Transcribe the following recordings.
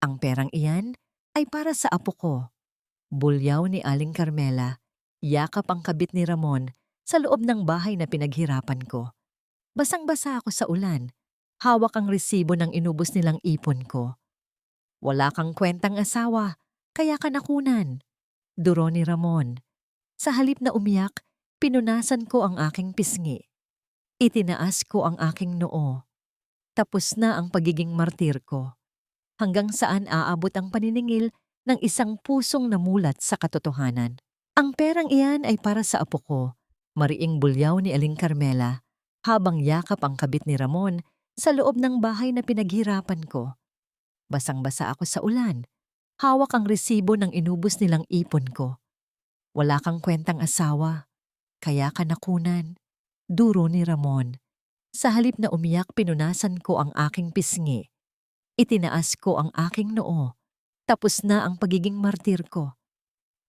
Ang perang iyan ay para sa apo ko. Bulyaw ni Aling Carmela, yakap ang kabit ni Ramon sa loob ng bahay na pinaghirapan ko. Basang-basa ako sa ulan. Hawak ang resibo ng inubos nilang ipon ko. Wala kang kwentang asawa, kaya ka nakunan. Duro ni Ramon. Sa halip na umiyak, pinunasan ko ang aking pisngi. Itinaas ko ang aking noo. Tapos na ang pagiging martir ko. Hanggang saan aabot ang paniningil ng isang pusong namulat sa katotohanan. Ang perang iyan ay para sa apo ko, mariing bulyaw ni Aling Carmela, habang yakap ang kabit ni Ramon sa loob ng bahay na pinaghirapan ko. Basang-basa ako sa ulan. Hawak ang resibo ng inubos nilang ipon ko. Wala kang kwentang asawa, kaya ka nakunan. Duro ni Ramon. Sa halip na umiyak, pinunasan ko ang aking pisngi. Itinaas ko ang aking noo. Tapos na ang pagiging martir ko.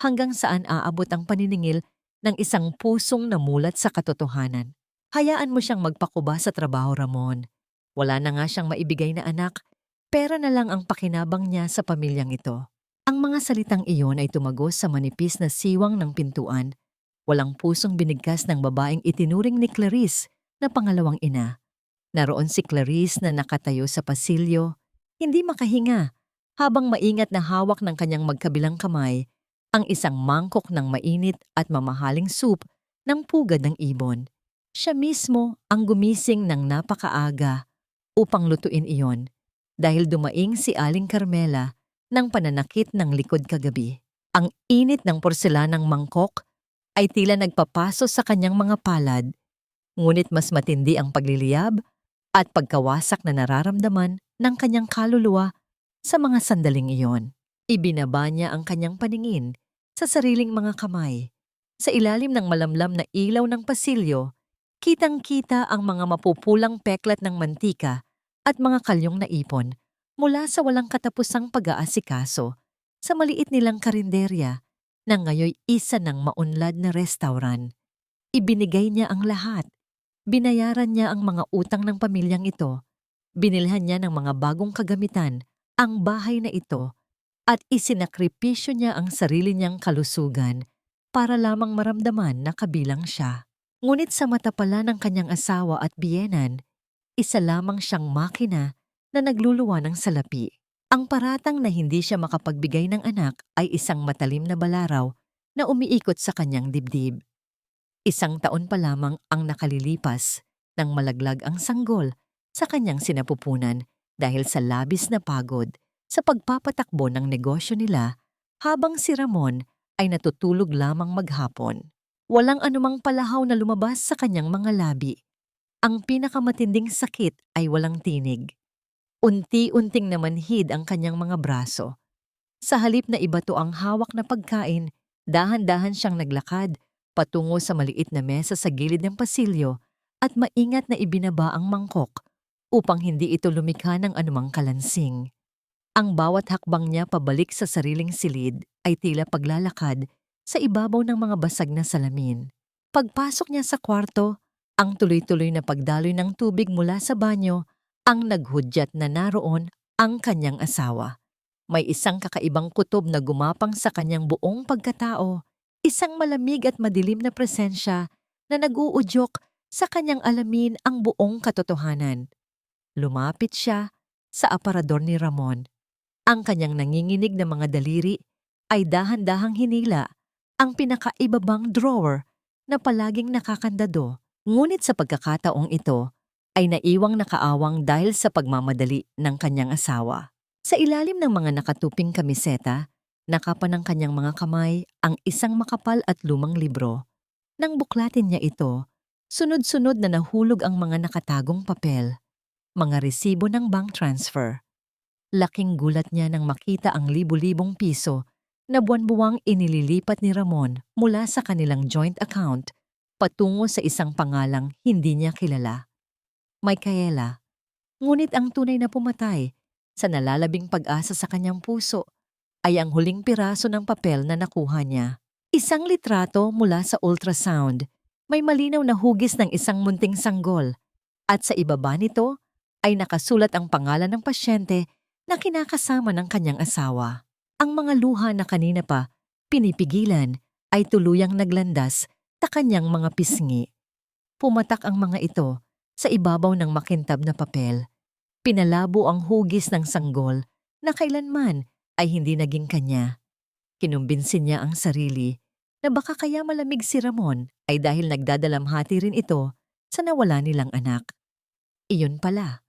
Hanggang saan aabot ang paniningil ng isang pusong namulat sa katotohanan. Hayaan mo siyang magpakuba sa trabaho, Ramon. Wala na nga siyang maibigay na anak, pera na lang ang pakinabang niya sa pamilyang ito. Ang mga salitang iyon ay tumagos sa manipis na siwang ng pintuan. Walang pusong binigkas ng babaeng itinuring ni Clarice na pangalawang ina. Naroon si Clarice na nakatayo sa pasilyo, hindi makahinga, habang maingat na hawak ng kanyang magkabilang kamay ang isang mangkok ng mainit at mamahaling soup ng pugad ng ibon. Siya mismo ang gumising ng napakaaga upang lutuin iyon dahil dumaing si Aling Carmela ng pananakit ng likod kagabi. Ang init ng porselanang mangkok ay tila nagpapaso sa kanyang mga palad, ngunit mas matindi ang pagliliyab at pagkawasak na nararamdaman ng kanyang kaluluwa sa mga sandaling iyon. Ibinaba niya ang kanyang paningin sa sariling mga kamay. Sa ilalim ng malamlam na ilaw ng pasilyo, kitang-kita ang mga mapupulang peklat ng mantika at mga kalyong na ipon mula sa walang katapusang pag-aasikaso sa maliit nilang karinderya na ngayoy isa ng maunlad na restaurant. Ibinigay niya ang lahat. Binayaran niya ang mga utang ng pamilyang ito. Binilhan niya ng mga bagong kagamitan ang bahay na ito at isinakripisyo niya ang sarili niyang kalusugan para lamang maramdaman na kabilang siya. Ngunit sa mata pala ng kanyang asawa at biyenan, isa lamang siyang makina na nagluluwa ng salapi. Ang paratang na hindi siya makapagbigay ng anak ay isang matalim na balaraw na umiikot sa kanyang dibdib. 1 taon pa lamang ang nakalilipas nang malaglag ang sanggol sa kanyang sinapupunan dahil sa labis na pagod sa pagpapatakbo ng negosyo nila habang si Ramon ay natutulog lamang maghapon. Walang anumang palahaw na lumabas sa kanyang mga labi. Ang pinakamatinding sakit ay walang tinig. Unti-unting namanhid ang kanyang mga braso. Sa halip na ibato ang hawak na pagkain, dahan-dahan siyang naglakad patungo sa maliit na mesa sa gilid ng pasilyo at maingat na ibinaba ang mangkok upang hindi ito lumikha ng anumang kalansing. Ang bawat hakbang niya pabalik sa sariling silid ay tila paglalakad sa ibabaw ng mga basag na salamin. Pagpasok niya sa kwarto, ang tuloy-tuloy na pagdaloy ng tubig mula sa banyo ang naghudyat na naroon ang kanyang asawa. May isang kakaibang kutob na gumapang sa kanyang buong pagkatao, isang malamig at madilim na presensya na nag-uudyok sa kanyang alamin ang buong katotohanan. Lumapit siya sa aparador ni Ramon. Ang kanyang nanginginig na mga daliri ay dahan-dahang hinila ang pinakaibabang drawer na palaging nakakandado. Ngunit sa pagkakataong ito ay naiwang nakaawang dahil sa pagmamadali ng kanyang asawa. Sa ilalim ng mga nakatuping kamiseta, nakapan ng kanyang mga kamay ang isang makapal at lumang libro. Nang buklatin niya ito, sunod-sunod na nahulog ang mga nakatagong papel, mga resibo ng bank transfer. Laking gulat niya nang makita ang libu-libong piso na buwan-buwang inililipat ni Ramon mula sa kanilang joint account patungo sa isang pangalang hindi niya kilala. Micaela. Ngunit ang tunay na pumatay sa nalalabing pag-asa sa kanyang puso ay ang huling piraso ng papel na nakuha niya. Isang litrato mula sa ultrasound. May malinaw na hugis ng isang munting sanggol at sa ibaba nito ay nakasulat ang pangalan ng pasyente na kinakasama ng kanyang asawa. Ang mga luha na kanina pa pinipigilan ay tuluyang naglandas sa kanyang mga pisngi. Pumatak ang mga ito sa ibabaw ng makintab na papel. Pinalabo ang hugis ng sanggol na kailanman ay hindi naging kanya. Kinumbinsin niya ang sarili na baka kaya malamig si Ramon ay dahil nagdadalamhati rin ito sa nawala nilang anak. Iyon pala,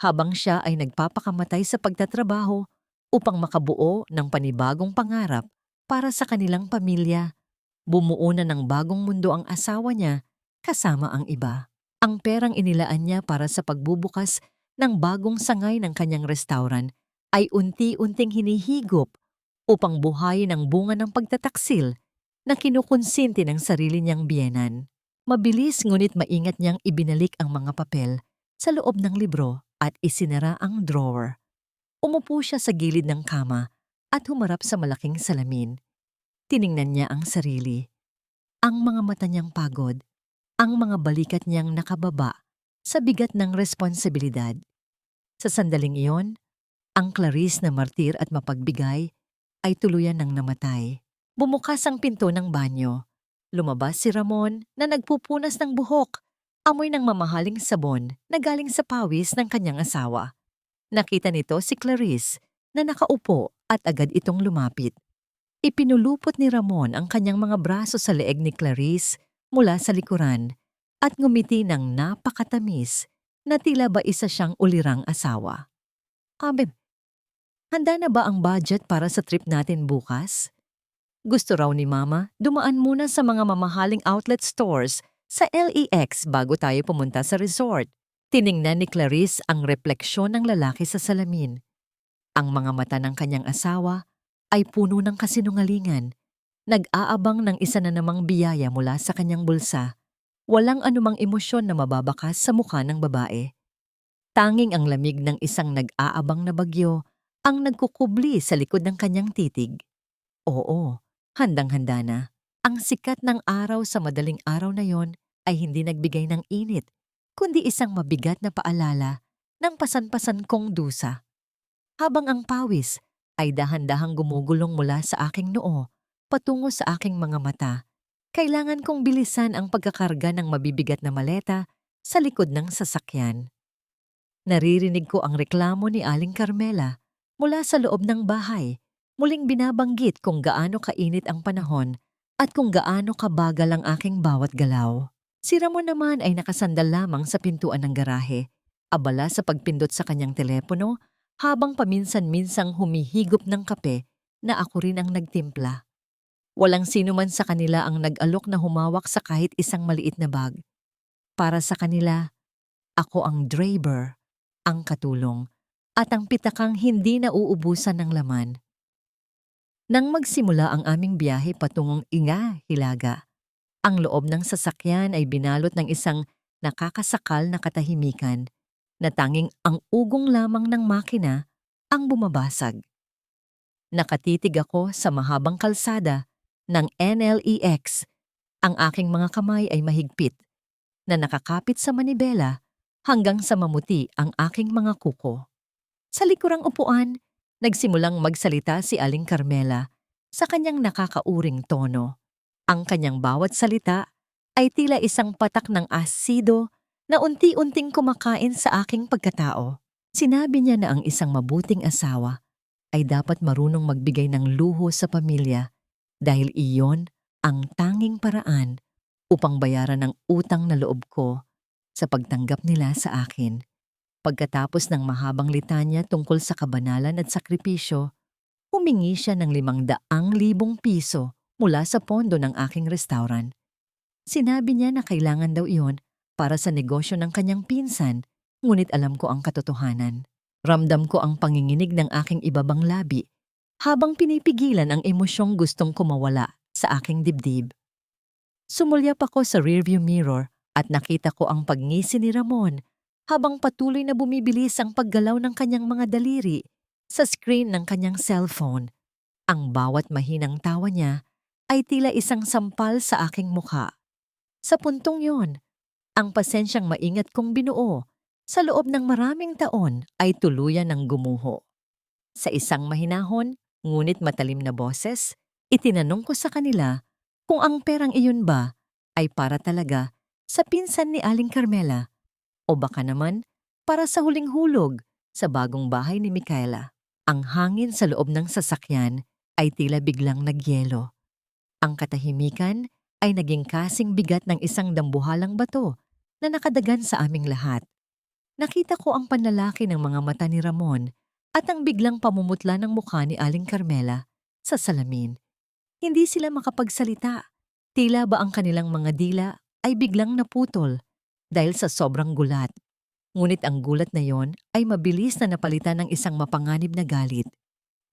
habang siya ay nagpapakamatay sa pagtatrabaho upang makabuo ng panibagong pangarap para sa kanilang pamilya, bumuo na ng bagong mundo ang asawa niya kasama ang iba. Ang perang inilaan niya para sa pagbubukas ng bagong sangay ng kanyang restaurant ay unti-unting hinihigop upang buhayin ang bunga ng pagtataksil na kinukonsinti ng sarili niyang biyenan. Mabilis ngunit maingat niyang ibinalik ang mga papel sa loob ng libro at isinara ang drawer. Umupo siya sa gilid ng kama at humarap sa malaking salamin. Tiningnan niya ang sarili. Ang mga mata niyang pagod, ang mga balikat niyang nakababa sa bigat ng responsibilidad. Sa sandaling iyon, ang Clarice na martir at mapagbigay ay tuluyan ng namatay. Bumukas ang pinto ng banyo. Lumabas si Ramon na nagpupunas ng buhok, amoy ng mamahaling sabon na galing sa pawis ng kanyang asawa. Nakita nito si Clarice na nakaupo at agad itong lumapit. Ipinulupot ni Ramon ang kanyang mga braso sa leeg ni Clarice mula sa likuran at ngumiti ng napakatamis na tila ba isa siyang ulirang asawa. Babe, handa na ba ang budget para sa trip natin bukas? Gusto raw ni Mama dumaan muna sa mga mamahaling outlet stores sa LEX bago tayo pumunta sa resort. Tiningnan ni Clarice ang refleksyon ng lalaki sa salamin. Ang mga mata ng kanyang asawa ay puno ng kasinungalingan. Nag-aabang ng isa na namang biyaya mula sa kanyang bulsa. Walang anumang emosyon na mababakas sa mukha ng babae. Tanging ang lamig ng isang nag-aabang na bagyo ang nagkukubli sa likod ng kanyang titig. Oo, handang-handa na. Ang sikat ng araw sa madaling araw na yon ay hindi nagbigay ng init, kundi isang mabigat na paalala ng pasan-pasan kong dusa. Habang ang pawis ay dahan-dahang gumugulong mula sa aking noo patungo sa aking mga mata, kailangan kong bilisan ang pagkakarga ng mabibigat na maleta sa likod ng sasakyan. Naririnig ko ang reklamo ni Aling Carmela mula sa loob ng bahay, muling binabanggit kung gaano kainit ang panahon at kung gaano kabagal ang aking bawat galaw. Si Ramon naman ay nakasandal lamang sa pintuan ng garahe, abala sa pagpindot sa kanyang telepono habang paminsan-minsang humihigop ng kape na ako rin ang nagtimpla. Walang sino man sa kanila ang nag-alok na humawak sa kahit isang maliit na bag. Para sa kanila, ako ang driver, ang katulong, at ang pitakang hindi nauubusan ng laman. Nang magsimula ang aming biyahe patungong Hilaga, ang loob ng sasakyan ay binalot ng isang nakakasakal na katahimikan na tanging ang ugong lamang ng makina ang bumabasag. Nakatitig ako sa mahabang kalsada ng NLEX. Ang aking mga kamay ay mahigpit na nakakapit sa manibela hanggang sa mamuti ang aking mga kuko. Sa likurang upuan, nagsimulang magsalita si Aling Carmela sa kanyang nakakauring tono. Ang kanyang bawat salita ay tila isang patak ng asido na unti-unting kumakain sa aking pagkatao. Sinabi niya na ang isang mabuting asawa ay dapat marunong magbigay ng luho sa pamilya dahil iyon ang tanging paraan upang bayaran ang utang na loob ko sa pagtanggap nila sa akin. Pagkatapos ng mahabang litanya tungkol sa kabanalan at sakripisyo, humingi siya ng 500,000 piso mula sa pondo ng aking restaurant. Sinabi niya na kailangan daw iyon para sa negosyo ng kanyang pinsan, ngunit alam ko ang katotohanan. Ramdam ko ang panginginig ng aking ibabang labi habang pinipigilan ang emosyong gustong kumawala sa aking dibdib. Sumulyap ako sa rearview mirror at nakita ko ang pagngisi ni Ramon habang patuloy na bumibilis ang paggalaw ng kanyang mga daliri sa screen ng kanyang cellphone. Ang bawat mahinang tawa niya ay tila isang sampal sa aking mukha. Sa puntong yon, ang pasensyang maingat kong binuo sa loob ng maraming taon ay tuluyan ng gumuho. Sa isang mahinahon, ngunit matalim na boses, itinanong ko sa kanila kung ang perang iyon ba ay para talaga sa pinsan ni Aling Carmela o baka naman para sa huling hulog sa bagong bahay ni Micaela. Ang hangin sa loob ng sasakyan ay tila biglang nagyelo. Ang katahimikan ay naging kasing bigat ng isang dambuhalang bato na nakadagan sa aming lahat. Nakita ko ang panlalaki ng mga mata ni Ramon at ang biglang pamumutla ng mukha ni Aling Carmela sa salamin. Hindi sila makapagsalita. Tila ba ang kanilang mga dila ay biglang naputol dahil sa sobrang gulat. Ngunit ang gulat na yon ay mabilis na napalitan ng isang mapanganib na galit.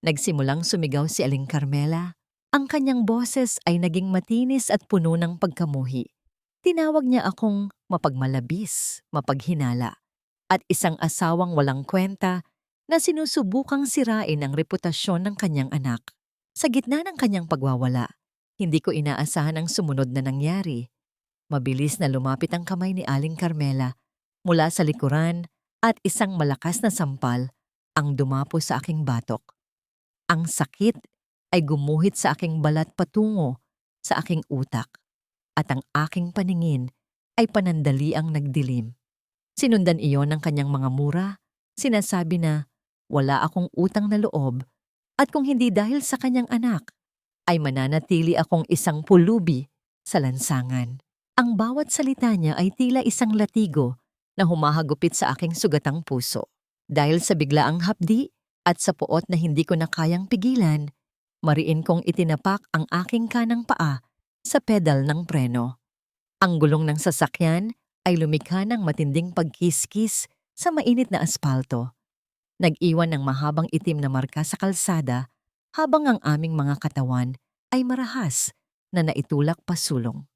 Nagsimulang sumigaw si Aling Carmela. Ang kanyang boses ay naging matinis at puno ng pagkamuhi. Tinawag niya akong mapagmalabis, mapaghinala, at isang asawang walang kwenta na sinusubukang sirain ang reputasyon ng kanyang anak. Sa gitna ng kanyang pagwawala, hindi ko inaasahan ang sumunod na nangyari. Mabilis na lumapit ang kamay ni Aling Carmela mula sa likuran at isang malakas na sampal ang dumapo sa aking batok. Ang sakit ay gumuhit sa aking balat patungo sa aking utak at ang aking paningin ay panandaliang nagdilim. Sinundan iyon ng kanyang mga mura, sinasabi na wala akong utang na loob at kung hindi dahil sa kanyang anak, ay mananatili akong isang pulubi sa lansangan. Ang bawat salita niya ay tila isang latigo na humahagupit sa aking sugatang puso. Dahil sa biglaang hapdi at sa puot na hindi ko na kayang pigilan, mariin kong itinapak ang aking kanang paa sa pedal ng preno. Ang gulong ng sasakyan ay lumikha ng matinding pagkiskis sa mainit na aspalto. Nag-iwan ng mahabang itim na marka sa kalsada habang ang aming mga katawan ay marahas na naitulak pasulong.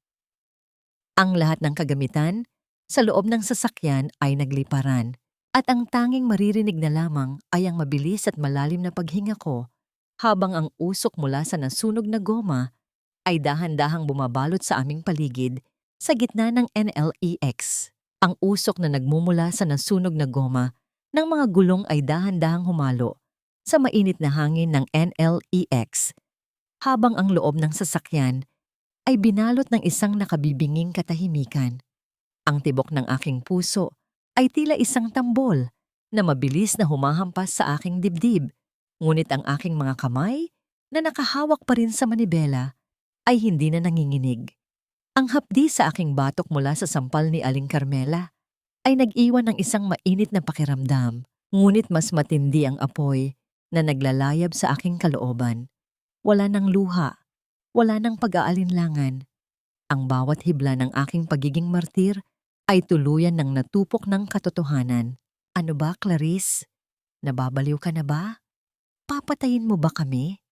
Ang lahat ng kagamitan sa loob ng sasakyan ay nagliparan at ang tanging maririnig na lamang ay ang mabilis at malalim na paghinga ko habang ang usok mula sa nasunog na goma ay dahan-dahang bumabalot sa aming paligid sa gitna ng NLEX. Ang usok na nagmumula sa nasunog na goma ng mga gulong ay dahan-dahang humalo sa mainit na hangin ng NLEX habang ang loob ng sasakyan ay binalot ng isang nakabibinging katahimikan. Ang tibok ng aking puso ay tila isang tambol na mabilis na humahampas sa aking dibdib, ngunit ang aking mga kamay na nakahawak pa rin sa manibela ay hindi na nanginginig. Ang hapdi sa aking batok mula sa sampal ni Aling Carmela ay nag-iwan ng isang mainit na pakiramdam, ngunit mas matindi ang apoy na naglalayab sa aking kalooban. Wala nang luha, wala nang pag-aalinlangan. Ang bawat hibla ng aking pagiging martir ay tuluyan ng natupok ng katotohanan. Ano ba, Clarice? Nababaliw ka na ba? Papatayin mo ba kami?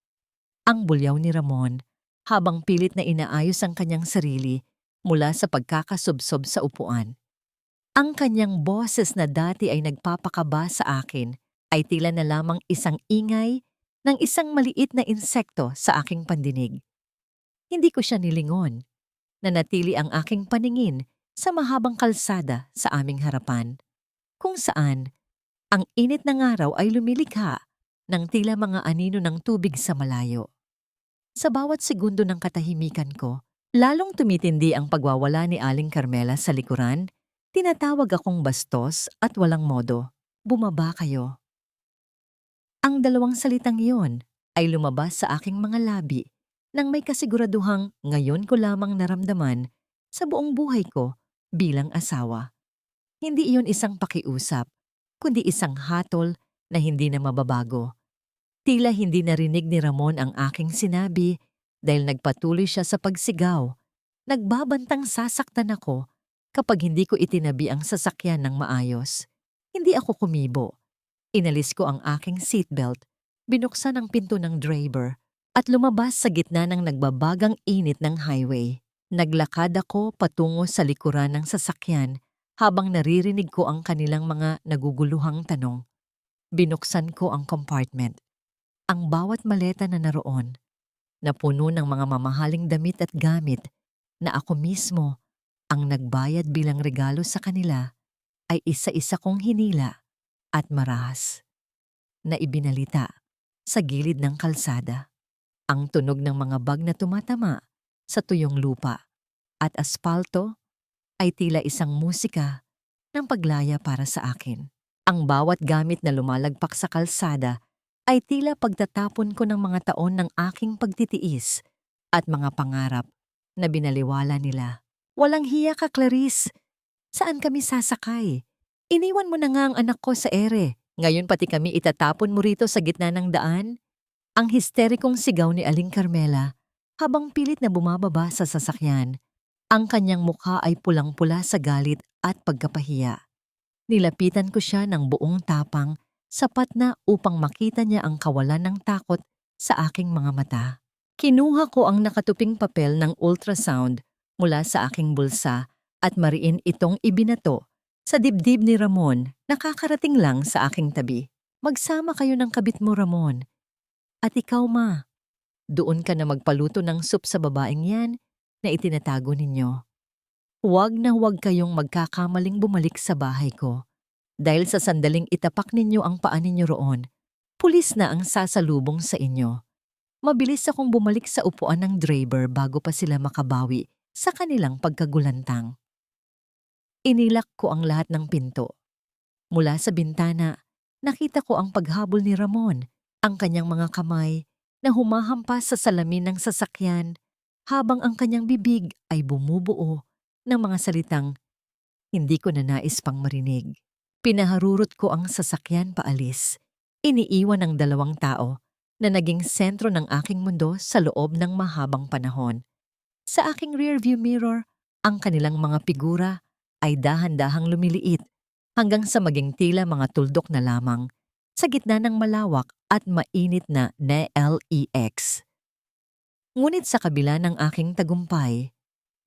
Ang bulyaw ni Ramon habang pilit na inaayos ang kanyang sarili mula sa pagkakasubsob sa upuan. Ang kanyang boses na dati ay nagpapakaba sa akin ay tila na lamang isang ingay ng isang maliit na insekto sa aking pandinig. Hindi ko siya nilingon. Nanatili ang aking paningin sa mahabang kalsada sa aming harapan, kung saan ang init ng araw ay lumilikha ng tila mga anino ng tubig sa malayo. Sa bawat segundo ng katahimikan ko, lalong tumitindi ang pagwawala ni Aling Carmela sa likuran. Tinatawag akong bastos at walang modo. Bumaba kayo. Ang dalawang salitang iyon ay lumabas sa aking mga labi nang may kasiguraduhang ngayon ko lamang naramdaman sa buong buhay ko bilang asawa. Hindi iyon isang pakiusap, kundi isang hatol na hindi na mababago. Tila hindi narinig ni Ramon ang aking sinabi dahil nagpatuloy siya sa pagsigaw. Nagbabantang sasaktan ako kapag hindi ko itinabi ang sasakyan ng maayos. Hindi ako kumibo. Inalis ko ang aking seatbelt, binuksan ang pinto ng driver at lumabas sa gitna ng nagbabagang init ng highway. Naglakad ako patungo sa likuran ng sasakyan habang naririnig ko ang kanilang mga naguguluhang tanong. Binuksan ko ang compartment. Ang bawat maleta na naroon, na puno ng mga mamahaling damit at gamit na ako mismo ang nagbayad bilang regalo sa kanila, ay isa-isa kong hinila at marahas na ibinalita. sa gilid ng kalsada. Ang tunog ng mga bag na tumatama sa tuyong lupa at aspalto ay tila isang musika ng paglaya para sa akin. Ang bawat gamit na lumalagpak sa kalsada ay tila pagtatapon ko ng mga taon ng aking pagtitiis at mga pangarap na binaliwala nila. Walang hiya ka, Clarice. Saan kami sasakay? Iniwan mo na nga ang anak ko sa ere. Ngayon pati kami itatapon mo rito sa gitna ng daan? Ang histerikong sigaw ni Aling Carmela habang pilit na bumababa sa sasakyan. Ang kanyang mukha ay pulang-pula sa galit at pagkapahiya. Nilapitan ko siya ng buong tapang, sapat na upang makita niya ang kawalan ng takot sa aking mga mata. Kinuha ko ang nakatuping papel ng ultrasound mula sa aking bulsa at mariin itong ibinato sa dibdib ni Ramon na kakarating lang sa aking tabi. Magsama kayo ng kabit mo, Ramon. At ikaw, ma, doon ka na magpaluto ng soup sa babaeng yan na itinatago ninyo. Huwag na huwag kayong magkakamaling bumalik sa bahay ko. Dahil sa sandaling itapak ninyo ang paa ninyo roon, pulis na ang sasalubong sa inyo. Mabilis akong bumalik sa upuan ng driver bago pa sila makabawi sa kanilang pagkagulantang. Inilak ko ang lahat ng pinto. Mula sa bintana, nakita ko ang paghabol ni Ramon, ang kanyang mga kamay na humahampas sa salamin ng sasakyan habang ang kanyang bibig ay bumubuo ng mga salitang hindi ko na nais pang marinig. Pinaharurot ko ang sasakyan paalis. Iniiwan ng dalawang tao na naging sentro ng aking mundo sa loob ng mahabang panahon. Sa aking rearview mirror, ang kanilang mga figura ay dahan-dahang lumiliit hanggang sa maging tila mga tuldok na lamang sa gitna ng malawak at mainit na LEX. Ngunit sa kabila ng aking tagumpay,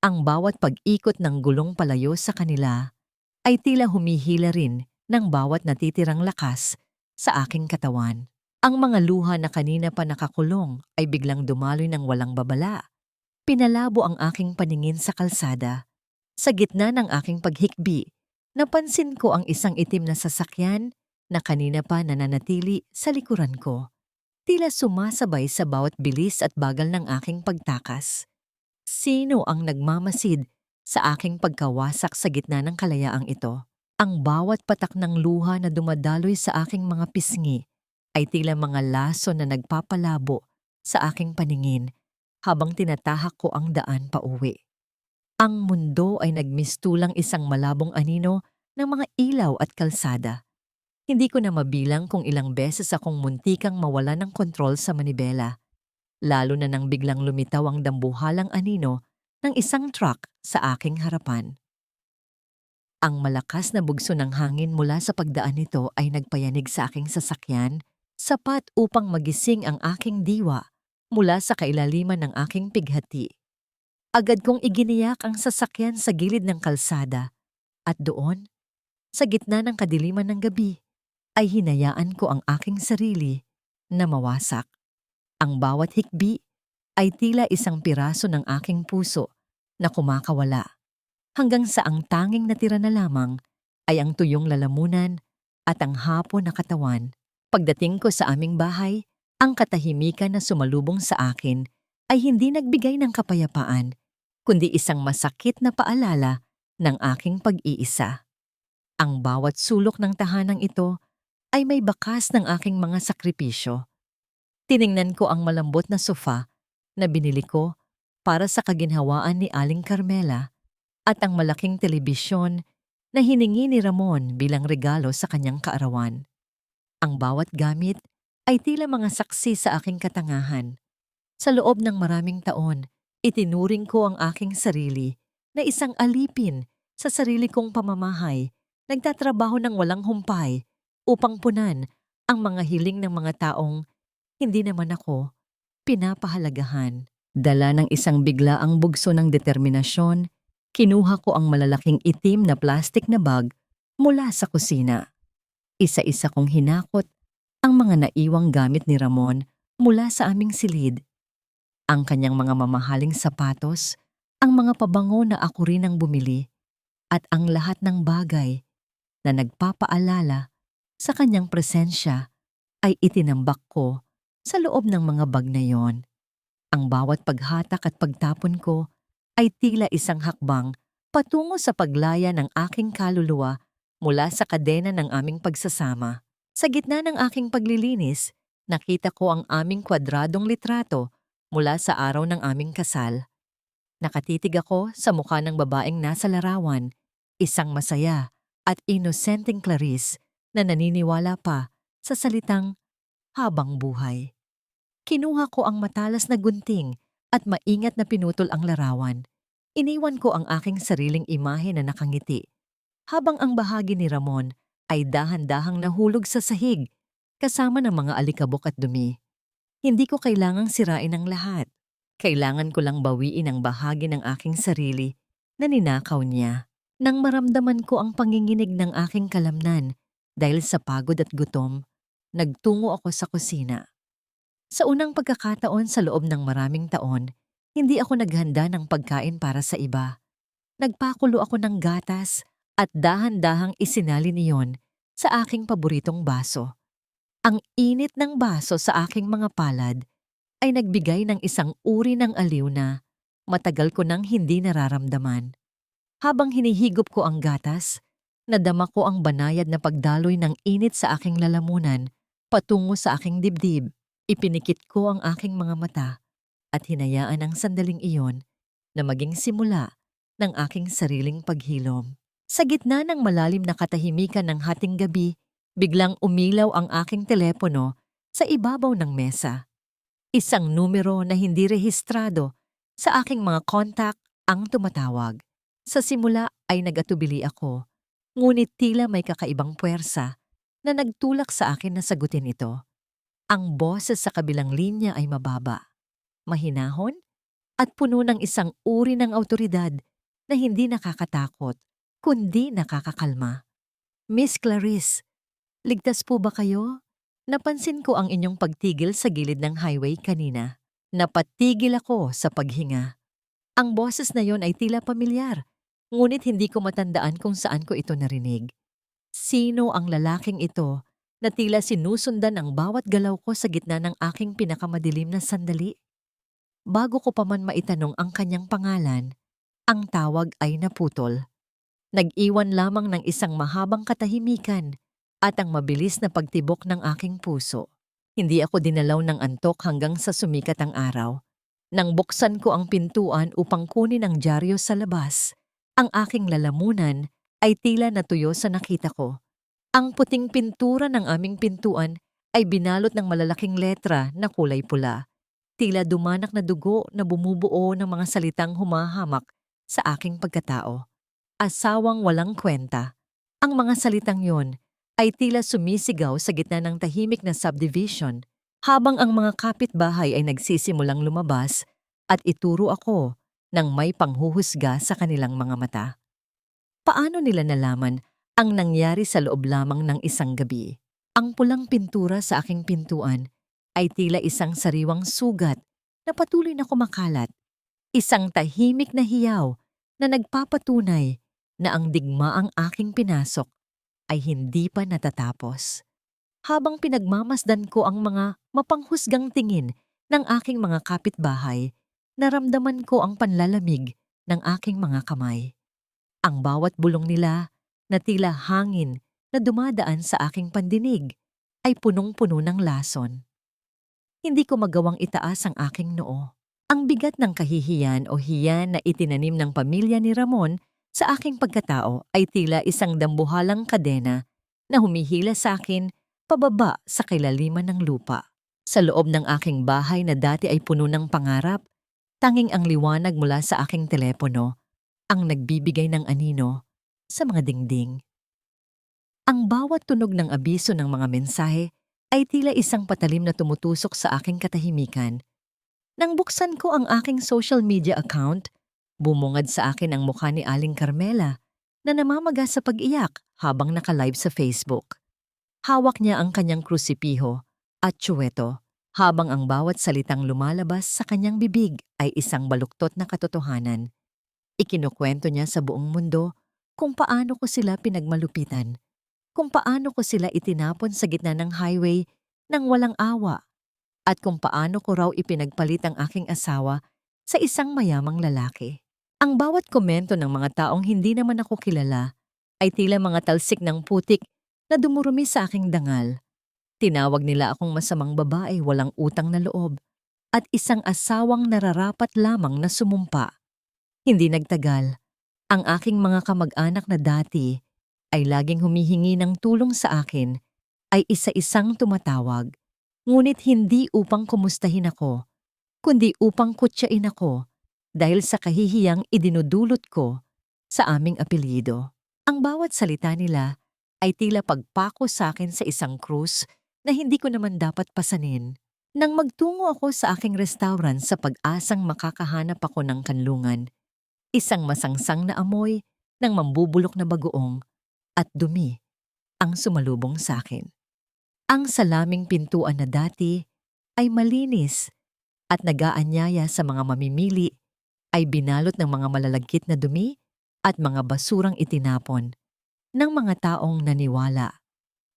ang bawat pag-ikot ng gulong palayo sa kanila ay tila humihila rin ng bawat natitirang lakas sa aking katawan. Ang mga luha na kanina pa nakakulong ay biglang dumaloy ng walang babala. Pinalabo ang aking paningin sa kalsada. Sa gitna ng aking paghikbi, napansin ko ang isang itim na sasakyan na kanina pa nananatili sa likuran ko. Tila sumasabay sa bawat bilis at bagal ng aking pagtakas. Sino ang nagmamasid sa aking pagkawasak sa gitna ng kalayaang ito? Ang bawat patak ng luha na dumadaloy sa aking mga pisngi ay tila mga laso na nagpapalabo sa aking paningin habang tinatahak ko ang daan pauwi. Ang mundo ay nagmistulang isang malabong anino ng mga ilaw at kalsada. Hindi ko na mabilang kung ilang beses akong muntikang mawala ng kontrol sa manibela, lalo na nang biglang lumitaw ang dambuhalang anino ng isang truck sa aking harapan. Ang malakas na bugso ng hangin mula sa pagdaan nito ay nagpayanig sa aking sasakyan, sapat upang magising ang aking diwa mula sa kailaliman ng aking pighati. Agad kong iginiyak ang sasakyan sa gilid ng kalsada at doon, sa gitna ng kadiliman ng gabi, ay hinayaan ko ang aking sarili na mawasak. Ang bawat hikbi ay tila isang piraso ng aking puso na kumakawala, hanggang sa ang tanging natira na lamang ay ang tuyong lalamunan at ang hapon na katawan. Pagdating ko sa aming bahay, ang katahimikan na sumalubong sa akin ay hindi nagbigay ng kapayapaan, kundi isang masakit na paalala ng aking pag-iisa. Ang bawat sulok ng tahanang ito ay may bakas ng aking mga sakripisyo. Tiningnan ko ang malambot na sofa na binili ko para sa kaginhawaan ni Aling Carmela at ang malaking telebisyon na hiningi ni Ramon bilang regalo sa kanyang kaarawan. Ang bawat gamit ay tila mga saksi sa aking katangahan. Sa loob ng maraming taon, itinuring ko ang aking sarili na isang alipin sa sarili kong pamamahay, nagtatrabaho ng walang humpay upang punan ang mga hiling ng mga taong hindi naman ako pinapahalagahan. Dala ng isang biglaang bugso ng determinasyon, kinuha ko ang malalaking itim na plastik na bag mula sa kusina. Isa-isa kong hinakot ang mga naiwang gamit ni Ramon mula sa aming silid. Ang kanyang mga mamahaling sapatos, ang mga pabango na ako rin ang bumili, at ang lahat ng bagay na nagpapaalala sa kanyang presensya ay itinambak ko sa loob ng mga bag na yon. Ang bawat paghatak at pagtapon ko ay tila isang hakbang patungo sa paglaya ng aking kaluluwa mula sa kadena ng aming pagsasama. Sa gitna ng aking paglilinis, nakita ko ang aming kwadradong litrato mula sa araw ng aming kasal. Nakatitig ako sa mukha ng babaeng nasa larawan, isang masaya at inosenteng Clarice na naniniwala pa sa salitang habang buhay. Kinuha ko ang matalas na gunting at maingat na pinutol ang larawan. Iniwan ko ang aking sariling imahe na nakangiti, habang ang bahagi ni Ramon ay dahan-dahang nahulog sa sahig kasama ng mga alikabok at dumi. Hindi ko kailangang sirain ang lahat. Kailangan ko lang bawiin ang bahagi ng aking sarili na ninakaw niya. Nang maramdaman ko ang panginginig ng aking kalamnan dahil sa pagod at gutom, nagtungo ako sa kusina. Sa unang pagkakataon sa loob ng maraming taon, hindi ako naghanda ng pagkain para sa iba. Nagpakulo ako ng gatas at dahan-dahang isinalin iyon sa aking paboritong baso. Ang init ng baso sa aking mga palad ay nagbigay ng isang uri ng aliw na matagal ko nang hindi nararamdaman. Habang hinihigop ko ang gatas, nadama ko ang banayad na pagdaloy ng init sa aking lalamunan patungo sa aking dibdib. Ipinikit ko ang aking mga mata at hinayaan ang sandaling iyon na maging simula ng aking sariling paghilom. Sa gitna ng malalim na katahimikan ng hating gabi, biglang umilaw ang aking telepono sa ibabaw ng mesa. Isang numero na hindi rehistrado sa aking mga kontak ang tumatawag. Sa simula ay nagatubili ako, ngunit tila may kakaibang puwersa na nagtulak sa akin na sagutin ito. Ang boses sa kabilang linya ay mababa, mahinahon, at puno ng isang uri ng awtoridad na hindi nakakatakot, kundi nakakakalma. Miss Clarice, ligtas po ba kayo? Napansin ko ang inyong pagtigil sa gilid ng highway kanina. Napatigil ako sa paghinga. Ang boses na yon ay tila pamilyar, ngunit hindi ko matandaan kung saan ko ito narinig. Sino ang lalaking ito na tila sinusundan ang bawat galaw ko sa gitna ng aking pinakamadilim na sandali? Bago ko pa man maitanong ang kanyang pangalan, ang tawag ay naputol. Nag-iwan lamang ng isang mahabang katahimikan at ang mabilis na pagtibok ng aking puso. Hindi ako dinalaw ng antok hanggang sa sumikat ang araw. Nang buksan ko ang pintuan upang kunin ang dyaryo sa labas, ang aking lalamunan ay tila natuyo sa nakita ko. Ang puting pintura ng aming pintuan ay binalot ng malalaking letra na kulay pula. Tila dumanak na dugo na bumubuo ng mga salitang humahamak sa aking pagkatao. Asawang walang kwenta. Ang mga salitang yon ay tila sumisigaw sa gitna ng tahimik na subdivision habang ang mga kapitbahay ay nagsisimulang lumabas at ituro ako ng may panghuhusga sa kanilang mga mata. Paano nila nalaman ang nangyari sa loob lamang ng isang gabi? Ang pulang pintura sa aking pintuan ay tila isang sariwang sugat na patuloy na kumakalat. Isang tahimik na hiyaw na nagpapatunay na ang digmaang aking pinasok ay hindi pa natatapos. Habang pinagmamasdan ko ang mga mapanghusgang tingin ng aking mga kapitbahay, naramdaman ko ang panlalamig ng aking mga kamay. Ang bawat bulong nila na tila hangin na dumadaan sa aking pandinig ay punong-puno ng lason. Hindi ko magawang itaas ang aking noo. Ang bigat ng kahihiyan o hiyan na itinanim ng pamilya ni Ramon sa aking pagkatao ay tila isang dambuhalang kadena na humihila sa akin pababa sa kailaliman ng lupa. Sa loob ng aking bahay na dati ay puno ng pangarap, tanging ang liwanag mula sa aking telepono ang nagbibigay ng anino sa mga dingding. Ang bawat tunog ng abiso ng mga mensahe ay tila isang patalim na tumutusok sa aking katahimikan. Nang buksan ko ang aking social media account, bumungad sa akin ang mukha ni Aling Carmela na namamaga sa pag-iyak habang naka-live sa Facebook. Hawak niya ang kanyang krusipiho at tsuweto habang ang bawat salitang lumalabas sa kanyang bibig ay isang baluktot na katotohanan. Ikinukwento niya sa buong mundo kung paano ko sila pinagmalupitan, kung paano ko sila itinapon sa gitna ng highway nang walang awa, at kung paano ko raw ipinagpalit ang aking asawa sa isang mayamang lalaki. Ang bawat komento ng mga taong hindi naman ako kilala ay tila mga talsik ng putik na dumurumi sa aking dangal. Tinawag nila akong masamang babae, walang utang na loob, at isang asawang nararapat lamang na sumumpa. Hindi nagtagal, ang aking mga kamag-anak na dati ay laging humihingi ng tulong sa akin ay isa-isang tumatawag, ngunit hindi upang kumustahin ako, kundi upang kutyain ako dahil sa kahihiyang idinudulot ko sa aming apelyido. Ang bawat salita nila ay tila pagpako sa akin sa isang krus na hindi ko naman dapat pasanin. Nang magtungo ako sa aking restaurant sa pag-asang makakahanap ako ng kanlungan, isang masangsang na amoy ng mambubulok na bagoong at dumi ang sumalubong sa akin. Ang salaming pintuan na dati ay malinis at nag-aanyaya sa mga mamimili ay binalot ng mga malalagkit na dumi at mga basurang itinapon ng mga taong naniwala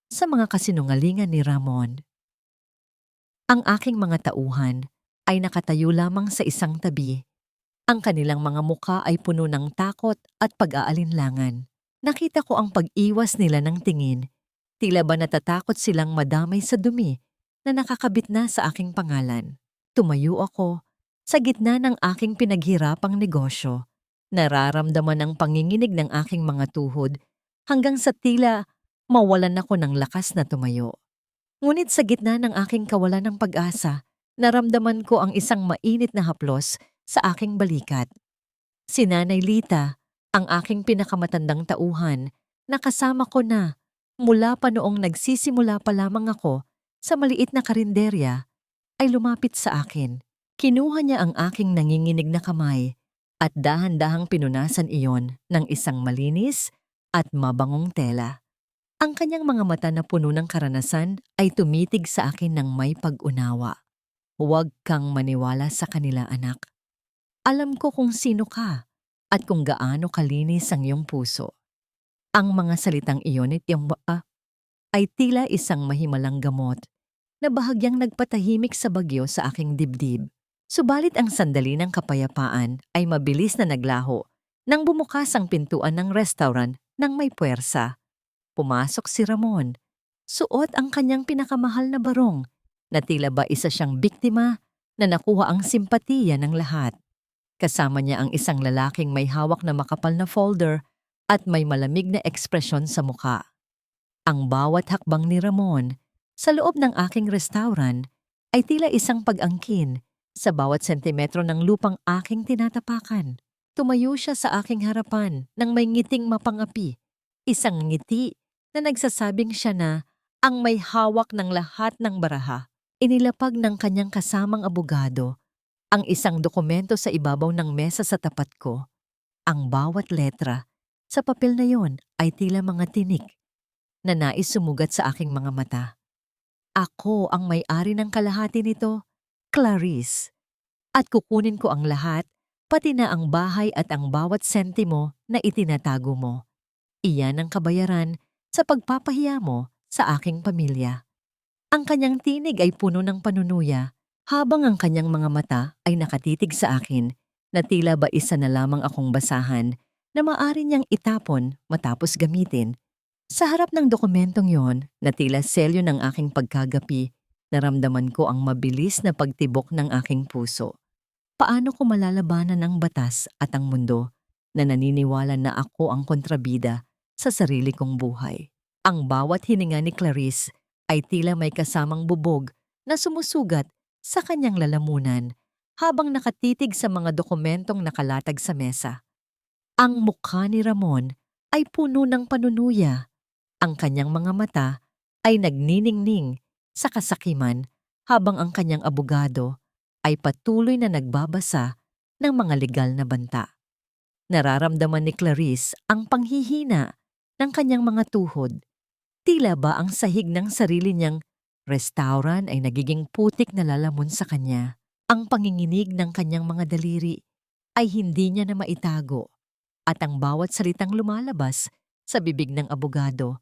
sa mga kasinungalingan ni Ramon. Ang aking mga tauhan ay nakatayo lamang sa isang tabi. Ang kanilang mga muka ay puno ng takot at pag-aalinlangan. Nakita ko ang pag-iwas nila ng tingin. Tila ba natatakot silang madamay sa dumi na nakakabit na sa aking pangalan. Tumayo ako sa gitna ng aking pinaghirapang negosyo. Nararamdaman ang panginginig ng aking mga tuhod hanggang sa tila mawalan ako ng lakas na tumayo. Ngunit sa gitna ng aking kawalan ng pag-asa, naramdaman ko ang isang mainit na haplos sa aking balikat. Si Nanay Lita, ang aking pinakamatandang tauhan, nakasama ko na mula pa noong nagsisimula pa lamang ako sa maliit na karinderya, ay lumapit sa akin. Kinuha niya ang aking nanginginig na kamay at dahan-dahang pinunasan iyon ng isang malinis at mabangong tela. Ang kanyang mga mata na puno ng karanasan ay tumitig sa akin ng may pag-unawa. Huwag kang maniwala sa kanila, anak. Alam ko kung sino ka at kung gaano kalinis ang iyong puso. Ang mga salitang iyon ay tila isang mahimalang gamot na bahagyang nagpatahimik sa bagyo sa aking dibdib. Subalit ang sandali ng kapayapaan ay mabilis na naglaho nang bumukas ang pintuan ng restaurant ng may puwersa. Pumasok si Ramon. Suot ang kanyang pinakamahal na barong na tila ba isa siyang biktima na nakuha ang simpatiya ng lahat. Kasama niya ang isang lalaking may hawak na makapal na folder at may malamig na ekspresyon sa muka. Ang bawat hakbang ni Ramon sa loob ng aking restaurant ay tila isang pag-angkin sa bawat sentimetro ng lupang aking tinatapakan. Tumayo siya sa aking harapan nang may ngiting mapangapi, isang ngiti na nagsasabing siya na ang may hawak ng lahat ng baraha. Inilapag ng kanyang kasamang abogado ang isang dokumento sa ibabaw ng mesa sa tapat ko. Ang bawat letra sa papel na yon ay tila mga tinik na nais sumugat sa aking mga mata. Ako ang may-ari ng kalahati nito, Clarice. At kukunin ko ang lahat, pati na ang bahay at ang bawat sentimo na itinatago mo. Iyan ang kabayaran sa pagpapahiya mo sa aking pamilya. Ang kanyang tinig ay puno ng panunuya, habang ang kanyang mga mata ay nakatitig sa akin na tila ba isa na lamang akong basahan na maaari niyang itapon matapos gamitin. Sa harap ng dokumentong yon na tila selyo ng aking pagkagapi, naramdaman ko ang mabilis na pagtibok ng aking puso. Paano ko malalabanan ang batas at ang mundo na naniniwala na ako ang kontrabida sa sarili kong buhay? Ang bawat hininga ni Clarice ay tila may kasamang bubog na sumusugat sa kanyang lalamunan habang nakatitig sa mga dokumentong nakalatag sa mesa. Ang mukha ni Ramon ay puno ng panunuya. Ang kanyang mga mata ay nagniningning sa kasakiman habang ang kanyang abogado ay patuloy na nagbabasa ng mga legal na banta. Nararamdaman ni Clarice ang panghihina ng kanyang mga tuhod. Tila ba ang sahig ng sarili niyang restaurant ay nagiging putik na lalamon sa kanya. Ang panginginig ng kanyang mga daliri ay hindi niya na maitago at ang bawat salitang lumalabas sa bibig ng abogado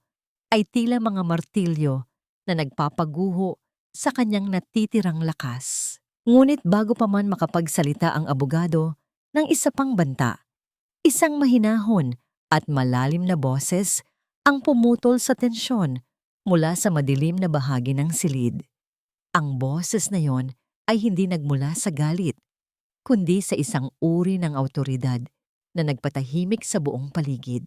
ay tila mga martilyo na nagpapaguho sa kanyang natitirang lakas. Ngunit bago pa man makapagsalita ang abogado ng isa pang banta, isang mahinahon at malalim na boses ang pumutol sa tensyon mula sa madilim na bahagi ng silid. Ang boses na yon ay hindi nagmula sa galit, kundi sa isang uri ng awtoridad na nagpatahimik sa buong paligid.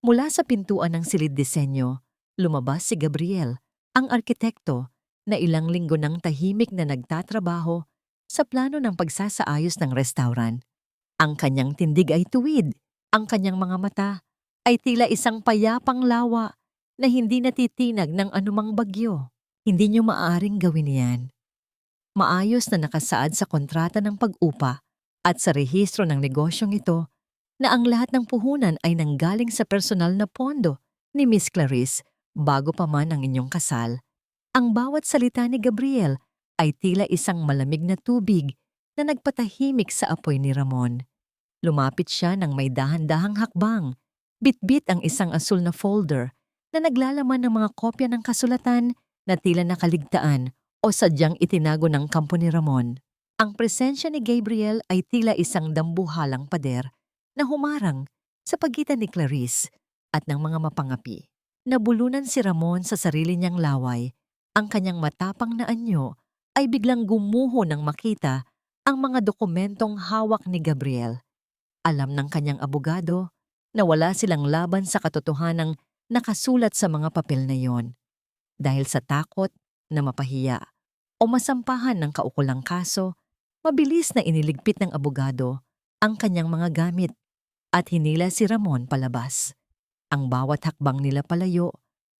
Mula sa pintuan ng silid disenyo, lumabas si Gabriel, ang arkitekto na ilang linggo nang tahimik na nagtatrabaho sa plano ng pagsasaayos ng restaurant. Ang kanyang tindig ay tuwid, ang kanyang mga mata ay tila isang payapang lawa na hindi natitinag ng anumang bagyo. Hindi niyo maaaring gawin yan. Maayos na nakasaad sa kontrata ng pag-upa at sa rehistro ng negosyong ito na ang lahat ng puhunan ay nanggaling sa personal na pondo ni Miss Clarice bago pa man ang inyong kasal. Ang bawat salita ni Gabriel ay tila isang malamig na tubig na nagpatahimik sa apoy ni Ramon. Lumapit siya ng may dahan-dahang hakbang, bitbit ang isang asul na folder na naglalaman ng mga kopya ng kasulatan na tila nakaligtaan o sadyang itinago ng kampo ni Ramon. Ang presensya ni Gabriel ay tila isang dambuhalang pader na humarang sa pagitan ni Clarice at ng mga mapangapi. Nabulunan si Ramon sa sarili niyang laway. Ang kanyang matapang na anyo ay biglang gumuho nang makita ang mga dokumentong hawak ni Gabriel. Alam ng kanyang abogado na wala silang laban sa katotohanang nakasulat sa mga papel na yon. Dahil sa takot na mapahiya o masampahan ng kaukulang kaso, mabilis na iniligpit ng abogado ang kanyang mga gamit at hinila si Ramon palabas. Ang bawat hakbang nila palayo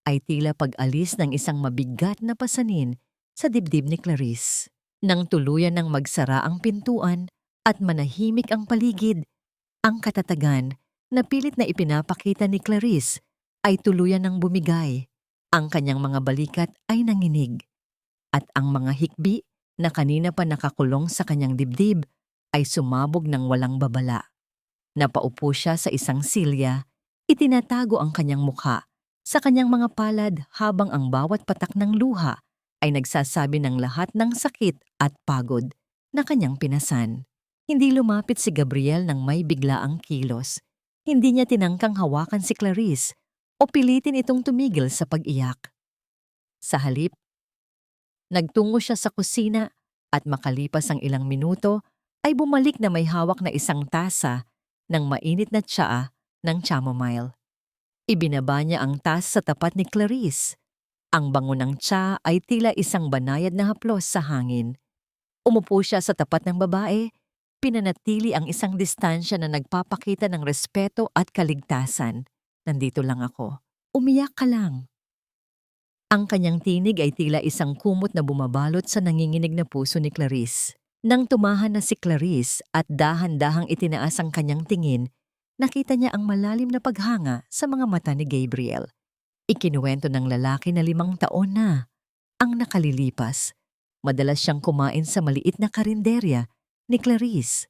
ay tila pag-alis ng isang mabigat na pasanin sa dibdib ni Clarice. Nang tuluyan ng magsara ang pintuan at manahimik ang paligid, ang katatagan na pilit na ipinapakita ni Clarice ay tuluyan ng bumigay. Ang kanyang mga balikat ay nanginig. At ang mga hikbi na kanina pa nakakulong sa kanyang dibdib ay sumabog ng walang babala. Napaupo siya sa isang silya, itinatago ang kanyang mukha sa kanyang mga palad habang ang bawat patak ng luha ay nagsasabi ng lahat ng sakit at pagod na kanyang pinasan. Hindi lumapit si Gabriel ng may biglaang kilos. Hindi niya tinangkang hawakan si Clarice o pilitin itong tumigil sa pag-iyak. Sa halip, nagtungo siya sa kusina at makalipas ang ilang minuto ay bumalik na may hawak na isang tasa ng mainit na tsaa ng chamomile. Ibinaba niya ang tas sa tapat ni Clarice. Ang bango ng tsa ay tila isang banayad na haplos sa hangin. Umupo siya sa tapat ng babae, pinanatili ang isang distansya na nagpapakita ng respeto at kaligtasan. Nandito lang ako. Umiyak ka lang. Ang kanyang tinig ay tila isang kumot na bumabalot sa nanginginig na puso ni Clarice. Nang tumahan na si Clarice at dahan-dahang itinaas ang kanyang tingin, nakita niya ang malalim na paghanga sa mga mata ni Gabriel. Ikinuwento ng lalaki na 5 taon na ang nakalilipas. Madalas siyang kumain sa maliit na karinderya ni Clarice.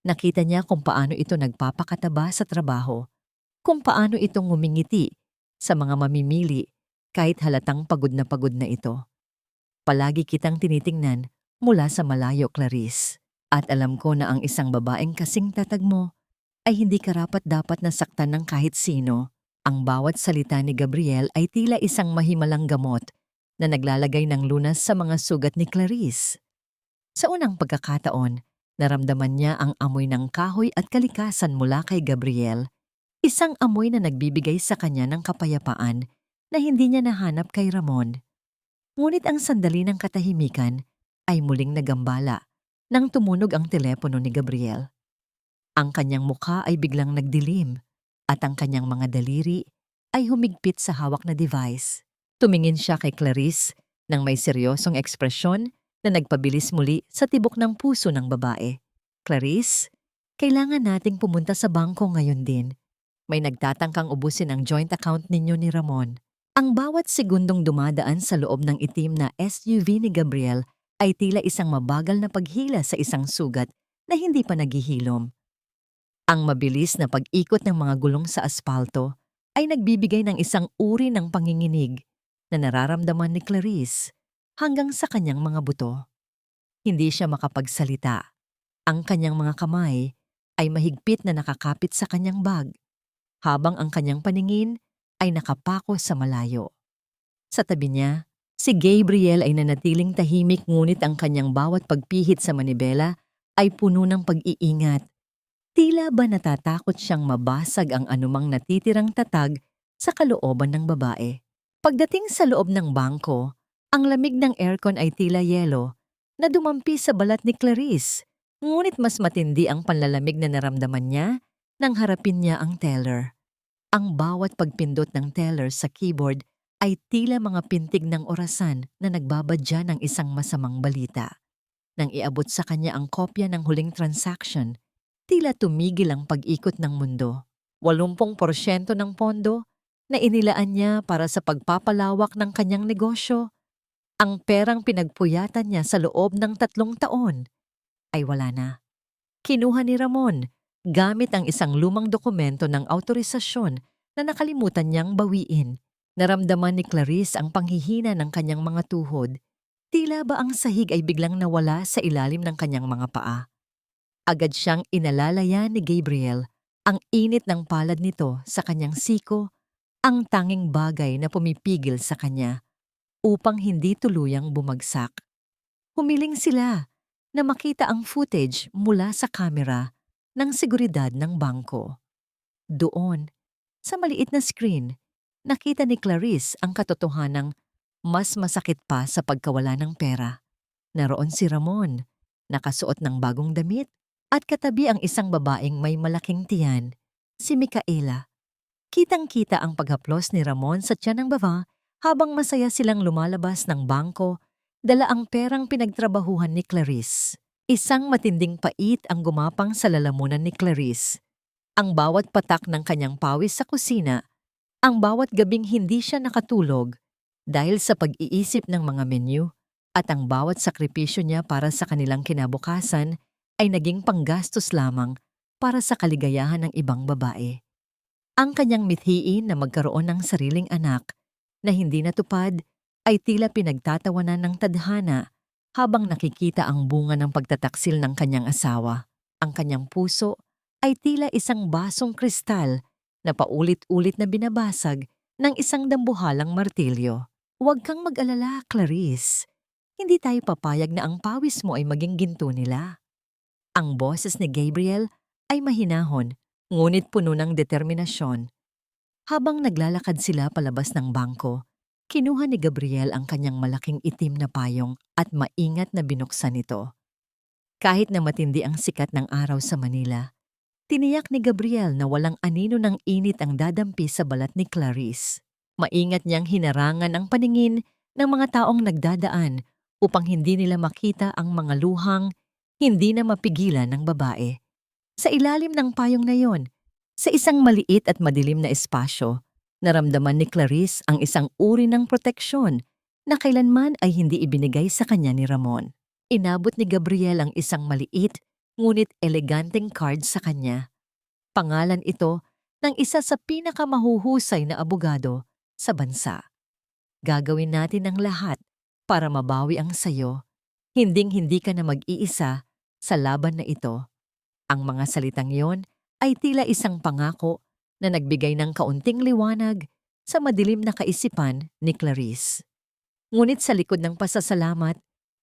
Nakita niya kung paano ito nagpapakataba sa trabaho, kung paano ito ngumingiti sa mga mamimili kahit halatang pagod na ito. Palagi kitang tinitingnan mula sa malayo, Clarice. At alam ko na ang isang babaeng kasing tatag mo ay hindi karapat-dapat na saktan ng kahit sino. Ang bawat salita ni Gabriel ay tila isang mahimalang gamot na naglalagay ng lunas sa mga sugat ni Clarice. Sa unang pagkakataon, naramdaman niya ang amoy ng kahoy at kalikasan mula kay Gabriel. Isang amoy na nagbibigay sa kanya ng kapayapaan na hindi niya nahanap kay Ramon. Ngunit ang sandali ng katahimikan ay muling nagambala nang tumunog ang telepono ni Gabriel. Ang kanyang mukha ay biglang nagdilim at ang kanyang mga daliri ay humigpit sa hawak na device. Tumingin siya kay Clarice nang may seryosong ekspresyon na nagpabilis muli sa tibok ng puso ng babae. Clarice, kailangan nating pumunta sa bangko ngayon din. May nagtatangkang ubusin ang joint account ninyo ni Ramon. Ang bawat segundong dumadaan sa loob ng itim na SUV ni Gabriel ay tila isang mabagal na paghila sa isang sugat na hindi pa naghihilom. Ang mabilis na pag-ikot ng mga gulong sa aspalto ay nagbibigay ng isang uri ng panginginig na nararamdaman ni Clarice. hanggang sa kanyang mga buto. Hindi siya makapagsalita. Ang kanyang mga kamay ay mahigpit na nakakapit sa kanyang bag, habang ang kanyang paningin ay nakapako sa malayo. Sa tabi niya, si Gabriel ay nanatiling tahimik, ngunit ang kanyang bawat pagpihit sa manibela ay puno ng pag-iingat. Tila ba natatakot siyang mabasag ang anumang natitirang tatag sa kalooban ng babae. Pagdating sa loob ng bangko, ang lamig ng aircon ay tila yelo na dumampi sa balat ni Clarice, ngunit mas matindi ang panlalamig na naramdaman niya nang harapin niya ang teller. Ang bawat pagpindot ng teller sa keyboard ay tila mga pintig ng orasan na nagbabadya ng isang masamang balita. Nang iabot sa kanya ang kopya ng huling transaction, tila tumigil ang pag-ikot ng mundo. 80% ng pondo na inilaan niya para sa pagpapalawak ng kanyang negosyo, ang perang pinagpuyatan niya sa loob ng 3 taon, ay wala na. Kinuha ni Ramon gamit ang isang lumang dokumento ng autorisasyon na nakalimutan niyang bawiin. Naramdaman ni Clarice ang panghihina ng kanyang mga tuhod. Tila ba ang sahig ay biglang nawala sa ilalim ng kanyang mga paa. Agad siyang inalalaya ni Gabriel. Ang init ng palad nito sa kanyang siko, ang tanging bagay na pumipigil sa kanya upang hindi tuluyang bumagsak. Humiling sila na makita ang footage mula sa kamera ng seguridad ng bangko. Doon, sa maliit na screen, nakita ni Clarice ang katotohanang mas masakit pa sa pagkawala ng pera. Naroon si Ramon, nakasuot ng bagong damit, at katabi ang isang babaeng may malaking tiyan, si Micaela. Kitang-kita ang paghaplos ni Ramon sa tiyan ng baba habang masaya silang lumalabas ng bangko, dala ang perang pinagtrabahuhan ni Clarice. Isang matinding pait ang gumapang sa lalamunan ni Clarice. Ang bawat patak ng kanyang pawis sa kusina, ang bawat gabing hindi siya nakatulog dahil sa pag-iisip ng mga menu, at ang bawat sakripisyo niya para sa kanilang kinabukasan ay naging panggastos lamang para sa kaligayahan ng ibang babae. Ang kanyang mithiin na magkaroon ng sariling anak na hindi natupad ay tila pinagtatawanan ng tadhana habang nakikita ang bunga ng pagtataksil ng kanyang asawa. Ang kanyang puso ay tila isang basong kristal na paulit-ulit na binabasag ng isang dambuhalang martilyo. Huwag kang mag-alala, Clarice. Hindi tayo papayag na ang pawis mo ay maging ginto nila. Ang boses ni Gabriel ay mahinahon, ngunit puno ng determinasyon. Habang naglalakad sila palabas ng bangko, kinuha ni Gabriel ang kanyang malaking itim na payong at maingat na binuksan ito. Kahit na matindi ang sikat ng araw sa Manila, tiniyak ni Gabriel na walang anino ng init ang dadampi sa balat ni Clarice. Maingat niyang hinarangan ang paningin ng mga taong nagdadaan upang hindi nila makita ang mga luhang hindi na mapigilan ng babae. Sa ilalim ng payong na yon, sa isang maliit at madilim na espasyo, naramdaman ni Clarice ang isang uri ng proteksyon na kailanman ay hindi ibinigay sa kanya ni Ramon. Inabot ni Gabriel ang isang maliit ngunit eleganteng card sa kanya. Pangalan ito ng isa sa pinakamahuhusay na abogado sa bansa. Gagawin natin ang lahat para mabawi ang sayo. Hinding-hindi ka na mag-iisa sa laban na ito. Ang mga salitang yon ay tila isang pangako na nagbigay ng kaunting liwanag sa madilim na kaisipan ni Clarice. Ngunit sa likod ng pasasalamat,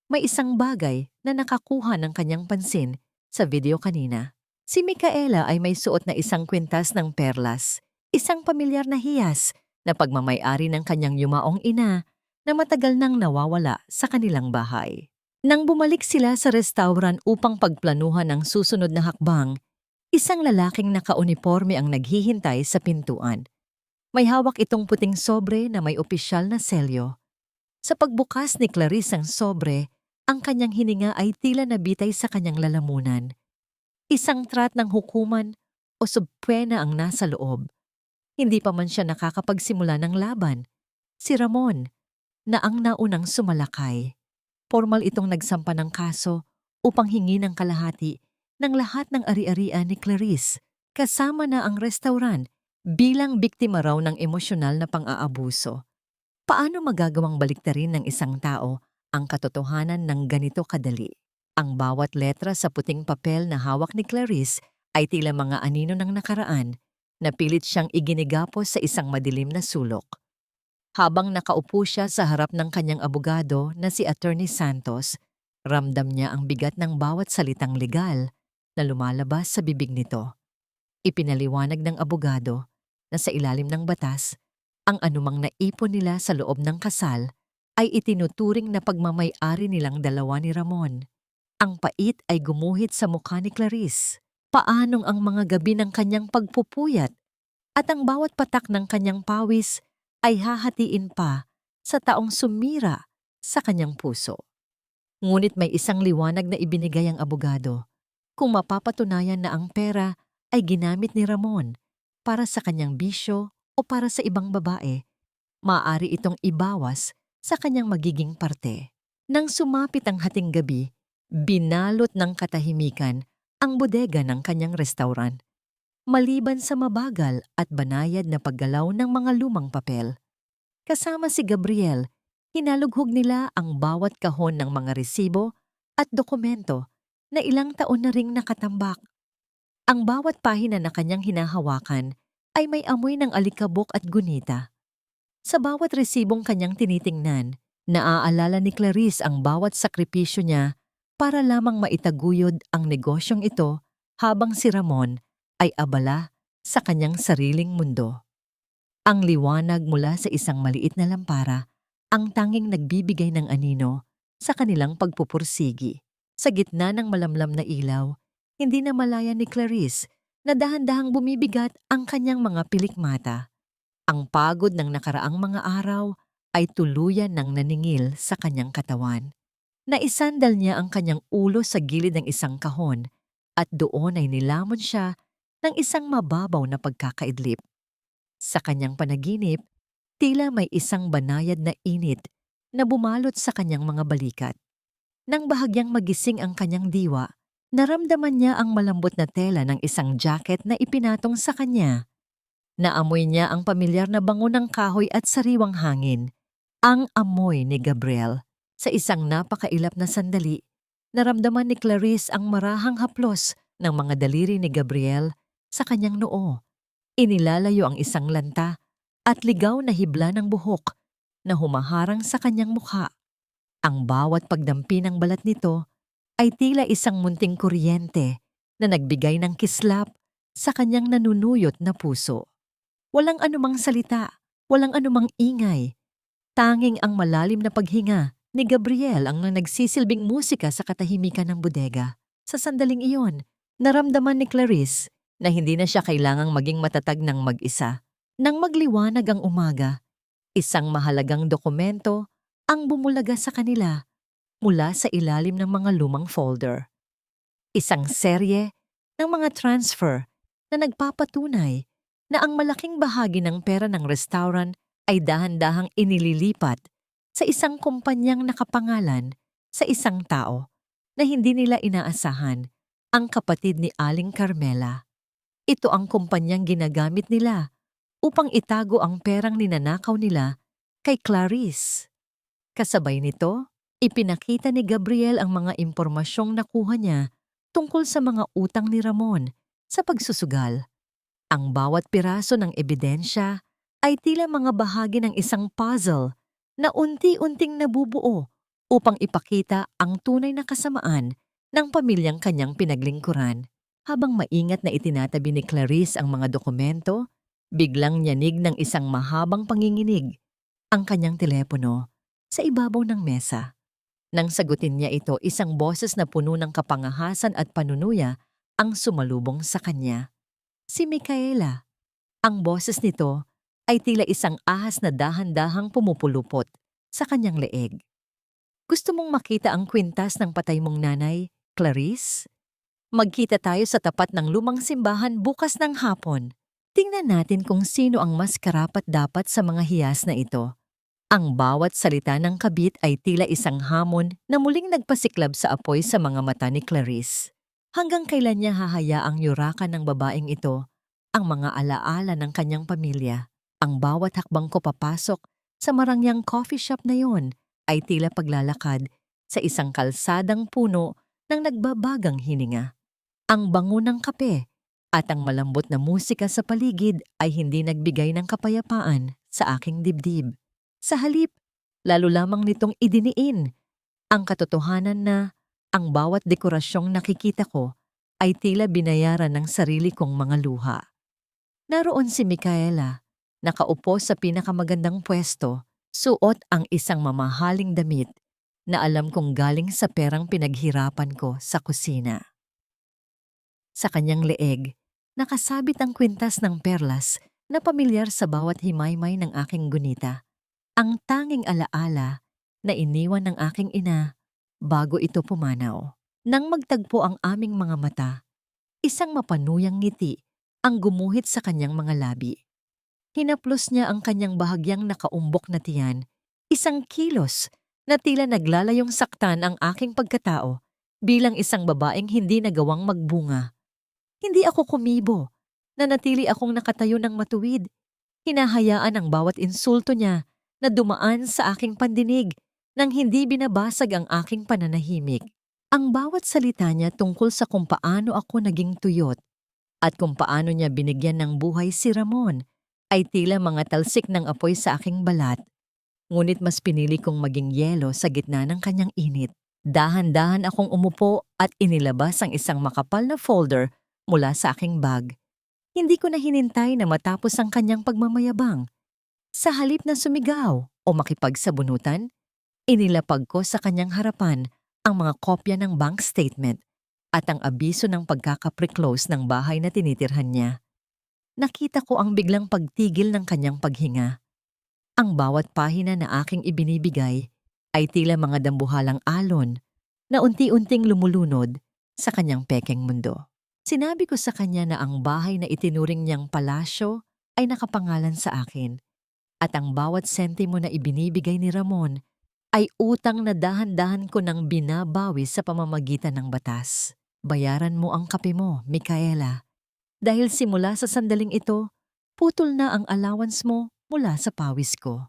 may isang bagay na nakakuha ng kanyang pansin sa video kanina. Si Micaela ay may suot na isang kwintas ng perlas, isang pamilyar na hiyas na pagmamay-ari ng kanyang yumaong ina na matagal nang nawawala sa kanilang bahay. Nang bumalik sila sa restaurant upang pagplanuhan ang susunod na hakbang, isang lalaking nakauniporme ang naghihintay sa pintuan. May hawak itong puting sobre na may opisyal na selyo. Sa pagbukas ni Clarice ang sobre, ang kanyang hininga ay tila nabitay sa kanyang lalamunan. Isang trat ng hukuman o subpwena ang nasa loob. Hindi pa man siya nakakapagsimula ng laban. Si Ramon, na ang naunang sumalakay. Formal itong nagsampa ng kaso upang hingi ng kalahati ng lahat ng ari-arian ni Clarice, kasama na ang restaurant, bilang biktima raw ng emosyonal na pang-aabuso. Paano magagawang baliktarin ng isang tao ang katotohanan ng ganito kadali. Ang bawat letra sa puting papel na hawak ni Clarice ay tila mga anino ng nakaraan na pilit siyang iginigapos sa isang madilim na sulok. Habang nakaupo siya sa harap ng kanyang abogado na si Attorney Santos, ramdam niya ang bigat ng bawat salitang legal na lumalabas sa bibig nito. Ipinaliwanag ng abogado na sa ilalim ng batas, ang anumang naipon nila sa loob ng kasal ay itinuturing na pagmamay-ari nilang dalawa ni Ramon. Ang pait ay gumuhit sa mukha ni Clarice. Paanong ang mga gabi ng kanyang pagpupuyat at ang bawat patak ng kanyang pawis ay hahatiin pa sa taong sumira sa kanyang puso. Ngunit may isang liwanag na ibinigay ang abogado. Kung mapapatunayan na ang pera ay ginamit ni Ramon para sa kanyang bisyo o para sa ibang babae, maaari itong ibawas sa kanyang magiging parte. Nang sumapit ang hating gabi, binalot ng katahimikan ang bodega ng kanyang restaurant. Maliban sa mabagal at banayad na paggalaw ng mga lumang papel. Kasama si Gabriel, hinalughog nila ang bawat kahon ng mga resibo at dokumento na ilang taon na ring nakatambak. Ang bawat pahina na kanyang hinahawakan ay may amoy ng alikabok at gunita. Sa bawat resibong kanyang tinitingnan, naaalala ni Clarice ang bawat sakripisyo niya para lamang maitaguyod ang negosyong ito habang si Ramon ay abala sa kanyang sariling mundo. Ang liwanag mula sa isang maliit na lampara ang tanging nagbibigay ng anino sa kanilang pagpupursigi. Sa gitna ng malamlam na ilaw, hindi na malaya ni Clarice na dahan-dahang bumibigat ang kanyang mga pilikmata. Ang pagod ng nakaraang mga araw ay tuluyan ng naningil sa kanyang katawan. Naisandal niya ang kanyang ulo sa gilid ng isang kahon at doon ay nilamon siya ng isang mababaw na pagkakaidlip. Sa kanyang panaginip, tila may isang banayad na init na bumalot sa kanyang mga balikat. Nang bahagyang magising ang kanyang diwa, naramdaman niya ang malambot na tela ng isang jacket na ipinatong sa kanya. Naamoy niya ang pamilyar na bango ng kahoy at sariwang hangin, ang amoy ni Gabriel. Sa isang napakailap na sandali, naramdaman ni Clarice ang marahang haplos ng mga daliri ni Gabriel sa kanyang noo. Inilalayo ang isang lanta at ligaw na hibla ng buhok na humaharang sa kanyang mukha. Ang bawat pagdampi ng balat nito ay tila isang munting kuryente na nagbigay ng kislap sa kanyang nanunuyot na puso. Walang anumang salita, walang anumang ingay. Tanging ang malalim na paghinga ni Gabriel ang nagsisilbing musika sa katahimikan ng bodega. Sa sandaling iyon, naramdaman ni Clarice na hindi na siya kailangang maging matatag ng mag-isa. Nang magliwanag ang umaga, isang mahalagang dokumento ang bumulaga sa kanila mula sa ilalim ng mga lumang folder. Isang serye ng mga transfer na nagpapatunay na ang malaking bahagi ng pera ng restaurant ay dahan-dahang inililipat sa isang kumpanyang nakapangalan sa isang tao na hindi nila inaasahan, ang kapatid ni Aling Carmela. Ito ang kumpanyang ginagamit nila upang itago ang perang ninanakaw nila kay Clarice. Kasabay nito, ipinakita ni Gabriel ang mga impormasyong nakuha niya tungkol sa mga utang ni Ramon sa pagsusugal. Ang bawat piraso ng ebidensya ay tila mga bahagi ng isang puzzle na unti-unting nabubuo upang ipakita ang tunay na kasamaan ng pamilyang kanyang pinaglingkuran. Habang maingat na itinatabi ni Clarice ang mga dokumento, biglang nyanig ng isang mahabang panginginig ang kanyang telepono sa ibabaw ng mesa. Nang sagutin niya ito, isang boses na puno ng kapangahasan at panunuya ang sumalubong sa kanya. Si Micaela. Ang boses nito ay tila isang ahas na dahan-dahang pumupulupot sa kanyang leeg. Gusto mong makita ang kwintas ng patay mong nanay, Clarice? Magkita tayo sa tapat ng lumang simbahan bukas ng hapon. Tingnan natin kung sino ang mas karapat-dapat sa mga hiyas na ito. Ang bawat salita ng kabit ay tila isang hamon na muling nagpasiklab sa apoy sa mga mata ni Clarice. Hanggang kailan niya hahayaang yurakan ng babaeng ito ang mga alaala ng kanyang pamilya? Ang bawat hakbang ko papasok sa marangyang coffee shop na yon ay tila paglalakad sa isang kalsadang puno ng nagbabagang hininga. Ang bango ng kape at ang malambot na musika sa paligid ay hindi nagbigay ng kapayapaan sa aking dibdib. Sa halip, lalo lamang nitong idiniin ang katotohanan na ang bawat dekorasyong nakikita ko ay tila binayaran ng sarili kong mga luha. Naroon si Micaela, nakaupo sa pinakamagandang pwesto, suot ang isang mamahaling damit na alam kong galing sa perang pinaghirapan ko sa kusina. Sa kanyang leeg, nakasabit ang kwintas ng perlas na pamilyar sa bawat himaymay ng aking gunita. Ang tanging alaala na iniwan ng aking ina bago ito pumanaw. Nang magtagpo ang aming mga mata, isang mapanuyang ngiti ang gumuhit sa kanyang mga labi. Hinaplos niya ang kanyang bahagyang nakaumbok na tiyan, isang kilos na tila naglalayong saktan ang aking pagkatao bilang isang babaeng hindi nagawang magbunga. Hindi ako kumibo, nanatili akong nakatayo ng matuwid. Hinahayaan ang bawat insulto niya na dumaan sa aking pandinig nang hindi binabasag ang aking pananahimik. Ang bawat salita niya tungkol sa kung paano ako naging tuyot at kung paano niya binigyan ng buhay si Ramon ay tila mga talsik ng apoy sa aking balat. Ngunit mas pinili kong maging yelo sa gitna ng kanyang init. Dahan-dahan akong umupo at inilabas ang isang makapal na folder mula sa aking bag. Hindi ko na hinintay na matapos ang kanyang pagmamayabang. Sa halip na sumigaw o makipagsabunutan, inilapag ko sa kanyang harapan ang mga kopya ng bank statement at ang abiso ng pagkakapre-close ng bahay na tinitirhan niya. Nakita ko ang biglang pagtigil ng kanyang paghinga. Ang bawat pahina na aking ibinibigay ay tila mga dambuhalang alon na unti-unting lumulunod sa kanyang pekeng mundo. Sinabi ko sa kanya na ang bahay na itinuring niyang palasyo ay nakapangalan sa akin at ang bawat sentimo na ibinibigay ni Ramon ay utang na dahan-dahan ko nang binabawi sa pamamagitan ng batas. Bayaran mo ang kape mo, Micaela. Dahil simula sa sandaling ito, putol na ang allowance mo mula sa pawis ko.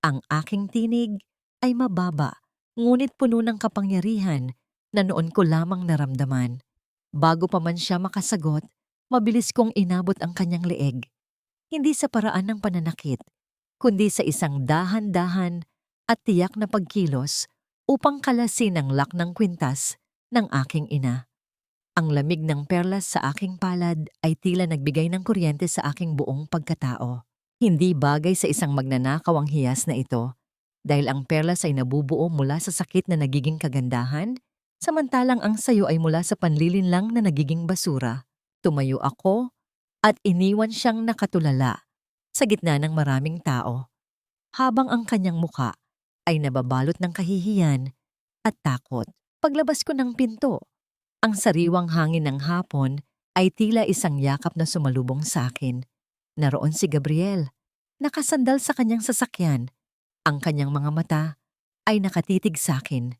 Ang aking tinig ay mababa, ngunit puno ng kapangyarihan na noon ko lamang naramdaman. Bago pa man siya makasagot, mabilis kong inabot ang kanyang leeg. Hindi sa paraan ng pananakit, kundi sa isang dahan-dahan at tiyak na pagkilos upang kalasin ang lock ng kwintas ng aking ina. Ang lamig ng perlas sa aking palad ay tila nagbigay ng kuryente sa aking buong pagkatao. Hindi bagay sa isang magnanakaw ang hiyas na ito, dahil ang perlas ay nabubuo mula sa sakit na nagiging kagandahan, samantalang ang sayo ay mula sa panlilinlang na nagiging basura. Tumayo ako at iniwan siyang nakatulala sa gitna ng maraming tao, habang ang kanyang muka ay nababalot ng kahihiyan at takot. Paglabas ko ng pinto, ang sariwang hangin ng hapon ay tila isang yakap na sumalubong sa akin. Naroon si Gabriel, nakasandal sa kanyang sasakyan. Ang kanyang mga mata ay nakatitig sa akin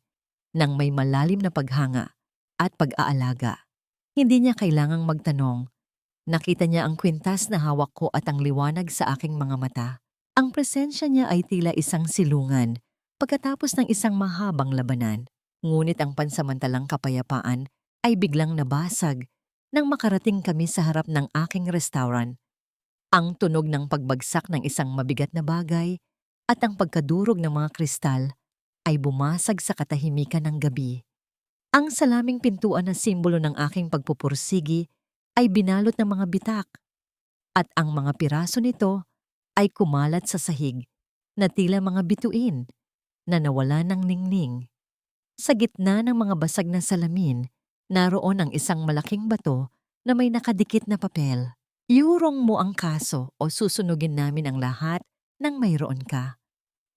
nang may malalim na paghanga at pag-aalaga. Hindi niya kailangang magtanong. Nakita niya ang kwintas na hawak ko at ang liwanag sa aking mga mata. Ang presensya niya ay tila isang silungan pagkatapos ng isang mahabang labanan. Ngunit ang pansamantalang kapayapaan ay biglang nabasag nang makarating kami sa harap ng aking restaurant. Ang tunog ng pagbagsak ng isang mabigat na bagay at ang pagkadurog ng mga kristal ay bumasag sa katahimikan ng gabi. Ang salaming pintuan na simbolo ng aking pagpupursigi ay binalot ng mga bitak at ang mga piraso nito ay kumalat sa sahig na tila mga bituin na nawala ng ningning. Sa gitna ng mga basag na salamin, naroon ang isang malaking bato na may nakadikit na papel. Iurong mo ang kaso o susunugin namin ang lahat nang mayroon ka.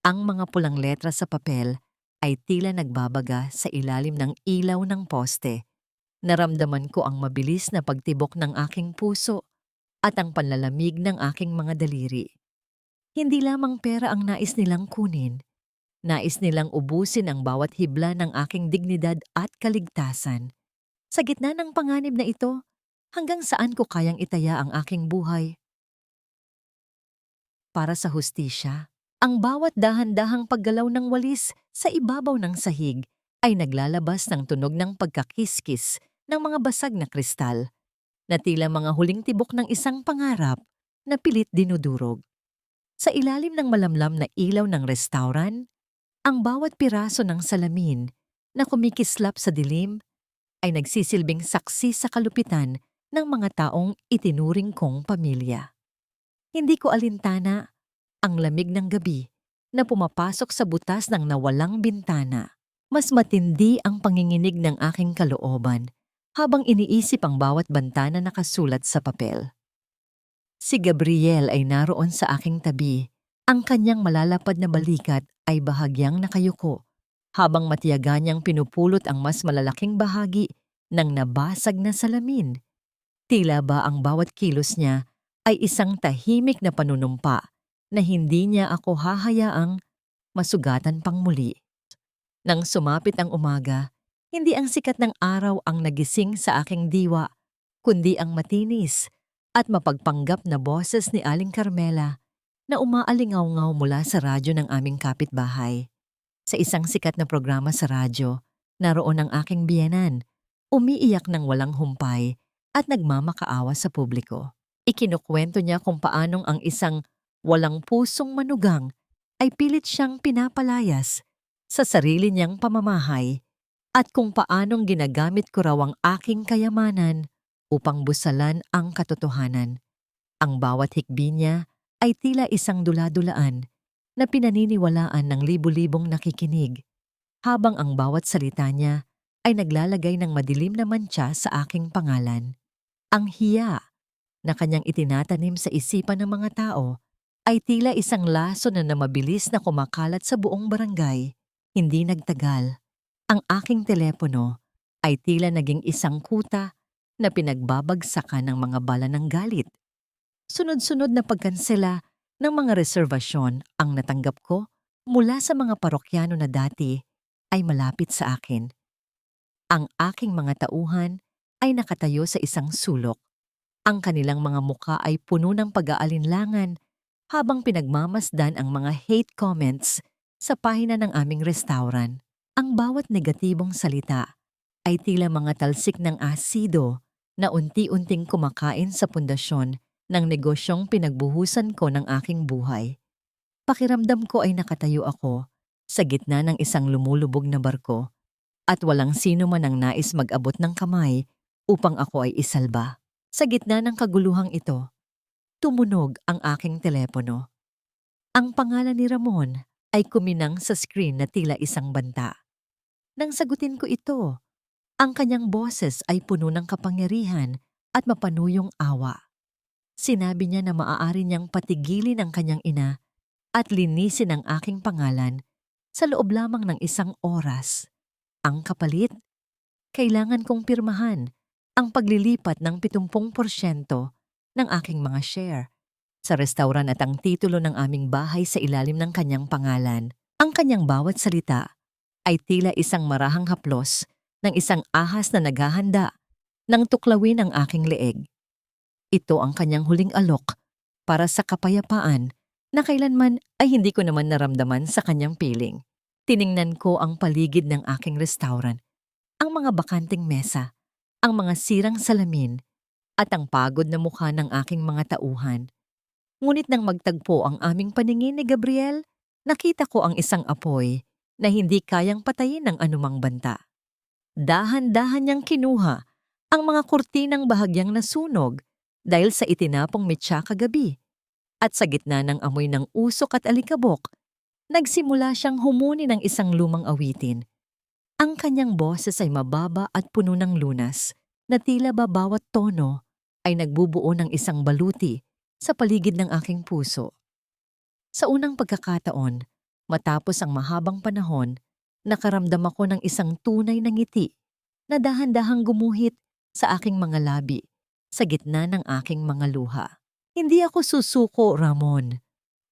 Ang mga pulang letra sa papel ay tila nagbabaga sa ilalim ng ilaw ng poste. Naramdaman ko ang mabilis na pagtibok ng aking puso at ang panlalamig ng aking mga daliri. Hindi lamang pera ang nais nilang kunin. Nais nilang ubusin ang bawat hibla ng aking dignidad at kaligtasan. Sa gitna ng panganib na ito, hanggang saan ko kayang itaya ang aking buhay? Para sa hustisya, Ang bawat dahan-dahang paggalaw ng walis sa ibabaw ng sahig ay naglalabas ng tunog ng pagkakiskis ng mga basag na kristal na tila mga huling tibok ng isang pangarap na pilit dinudurog. Sa ilalim ng malamlam na ilaw ng restaurant, ang bawat piraso ng salamin na kumikislap sa dilim ay nagsisilbing saksi sa kalupitan ng mga taong itinuring kong pamilya. Hindi ko alintana ang lamig ng gabi na pumapasok sa butas ng nawalang bintana. Mas matindi ang panginginig ng aking kalooban habang iniisip ang bawat banta na nakasulat sa papel. Si Gabriel ay naroon sa aking tabi. Ang kanyang malalapad na balikat ay bahagyang nakayuko habang matiyaga niyang pinupulot ang mas malalaking bahagi ng nabasag na salamin. Tila ba ang bawat kilos niya ay isang tahimik na panunumpa na hindi niya ako hahayaang masugatan pang muli. Nang sumapit ang umaga, hindi ang sikat ng araw ang nagising sa aking diwa, kundi ang matinis at mapagpanggap na boses ni Aling Carmela na umaalingaw-ngaw mula sa radyo ng aming kapitbahay. Sa isang sikat na programa sa radyo, naroon ang aking biyenan, umiiyak ng walang humpay at nagmamakaawa sa publiko. Ikinukwento niya kung paanong ang isang walang pusong manugang ay pilit siyang pinapalayas sa sarili niyang pamamahay at kung paanong ginagamit ko raw ang aking kayamanan upang busalan ang katotohanan. Ang bawat hikbi niya ay tila isang dula-dulaan na pinaniniwalaan ng libu-libong nakikinig, habang ang bawat salita niya ay naglalagay ng madilim na mantsa sa aking pangalan. Ang hiya na kanyang itinatanim sa isipan ng mga tao ay tila isang laso na mabilis na kumakalat sa buong barangay. Hindi nagtagal, ang aking telepono ay tila naging isang kuta na pinagbabagsakan ng mga bala ng galit. Sunod-sunod na pagkansela ng mga reservasyon ang natanggap ko mula sa mga parokyano na dati ay malapit sa akin. Ang aking mga tauhan ay nakatayo sa isang sulok. Ang kanilang mga muka ay puno ng pag-aalinlangan habang pinagmamasdan ang mga hate comments sa pahina ng aming restaurant. Ang bawat negatibong salita ay tila mga talsik ng asido na unti-unting kumakain sa pundasyon ng negosyong pinagbuhusan ko ng aking buhay. Pakiramdam ko ay nakatayo ako sa gitna ng isang lumulubog na barko at walang sino man ang nais mag-abot ng kamay upang ako ay isalba. Sa gitna ng kaguluhang ito, tumunog ang aking telepono. Ang pangalan ni Ramon ay kuminang sa screen na tila isang banta. Nang sagutin ko ito, ang kanyang boses ay puno ng kapangyarihan at mapanuyong awa. Sinabi niya na maaari niyang patigilin ang kanyang ina at linisin ang aking pangalan sa loob lamang ng 1 oras. Ang kapalit, kailangan kong pirmahan ang paglilipat ng 70% ng aking mga share sa restaurant at ang titulo ng aming bahay sa ilalim ng kanyang pangalan. Ang kanyang bawat salita ay tila isang marahang haplos ng isang ahas na naghahanda nang tuklawin ang aking leeg. Ito ang kanyang huling alok para sa kapayapaan na kailanman ay hindi ko naman naramdaman sa kanyang piling. Tiningnan ko ang paligid ng aking restaurant, ang mga bakanting mesa, ang mga sirang salamin, at ang pagod na mukha ng aking mga tauhan. Ngunit nang magtagpo ang aming paningin ni Gabriel, nakita ko ang isang apoy na hindi kayang patayin ng anumang banta. Dahan-dahan niyang kinuha ang mga kurtinang bahagyang nasunog dahil sa itinapong mitsa kagabi. At sa gitna ng amoy ng usok at alikabok, nagsimula siyang humuni ng isang lumang awitin. Ang kanyang boses ay mababa at puno ng lunas, na tila ba bawat tono ay nagbubuo ng isang baluti sa paligid ng aking puso. Sa unang pagkakataon, matapos ang mahabang panahon, nakaramdam ako ng isang tunay na ngiti na dahan-dahang gumuhit sa aking mga labi sa gitna ng aking mga luha. Hindi ako susuko, Ramon.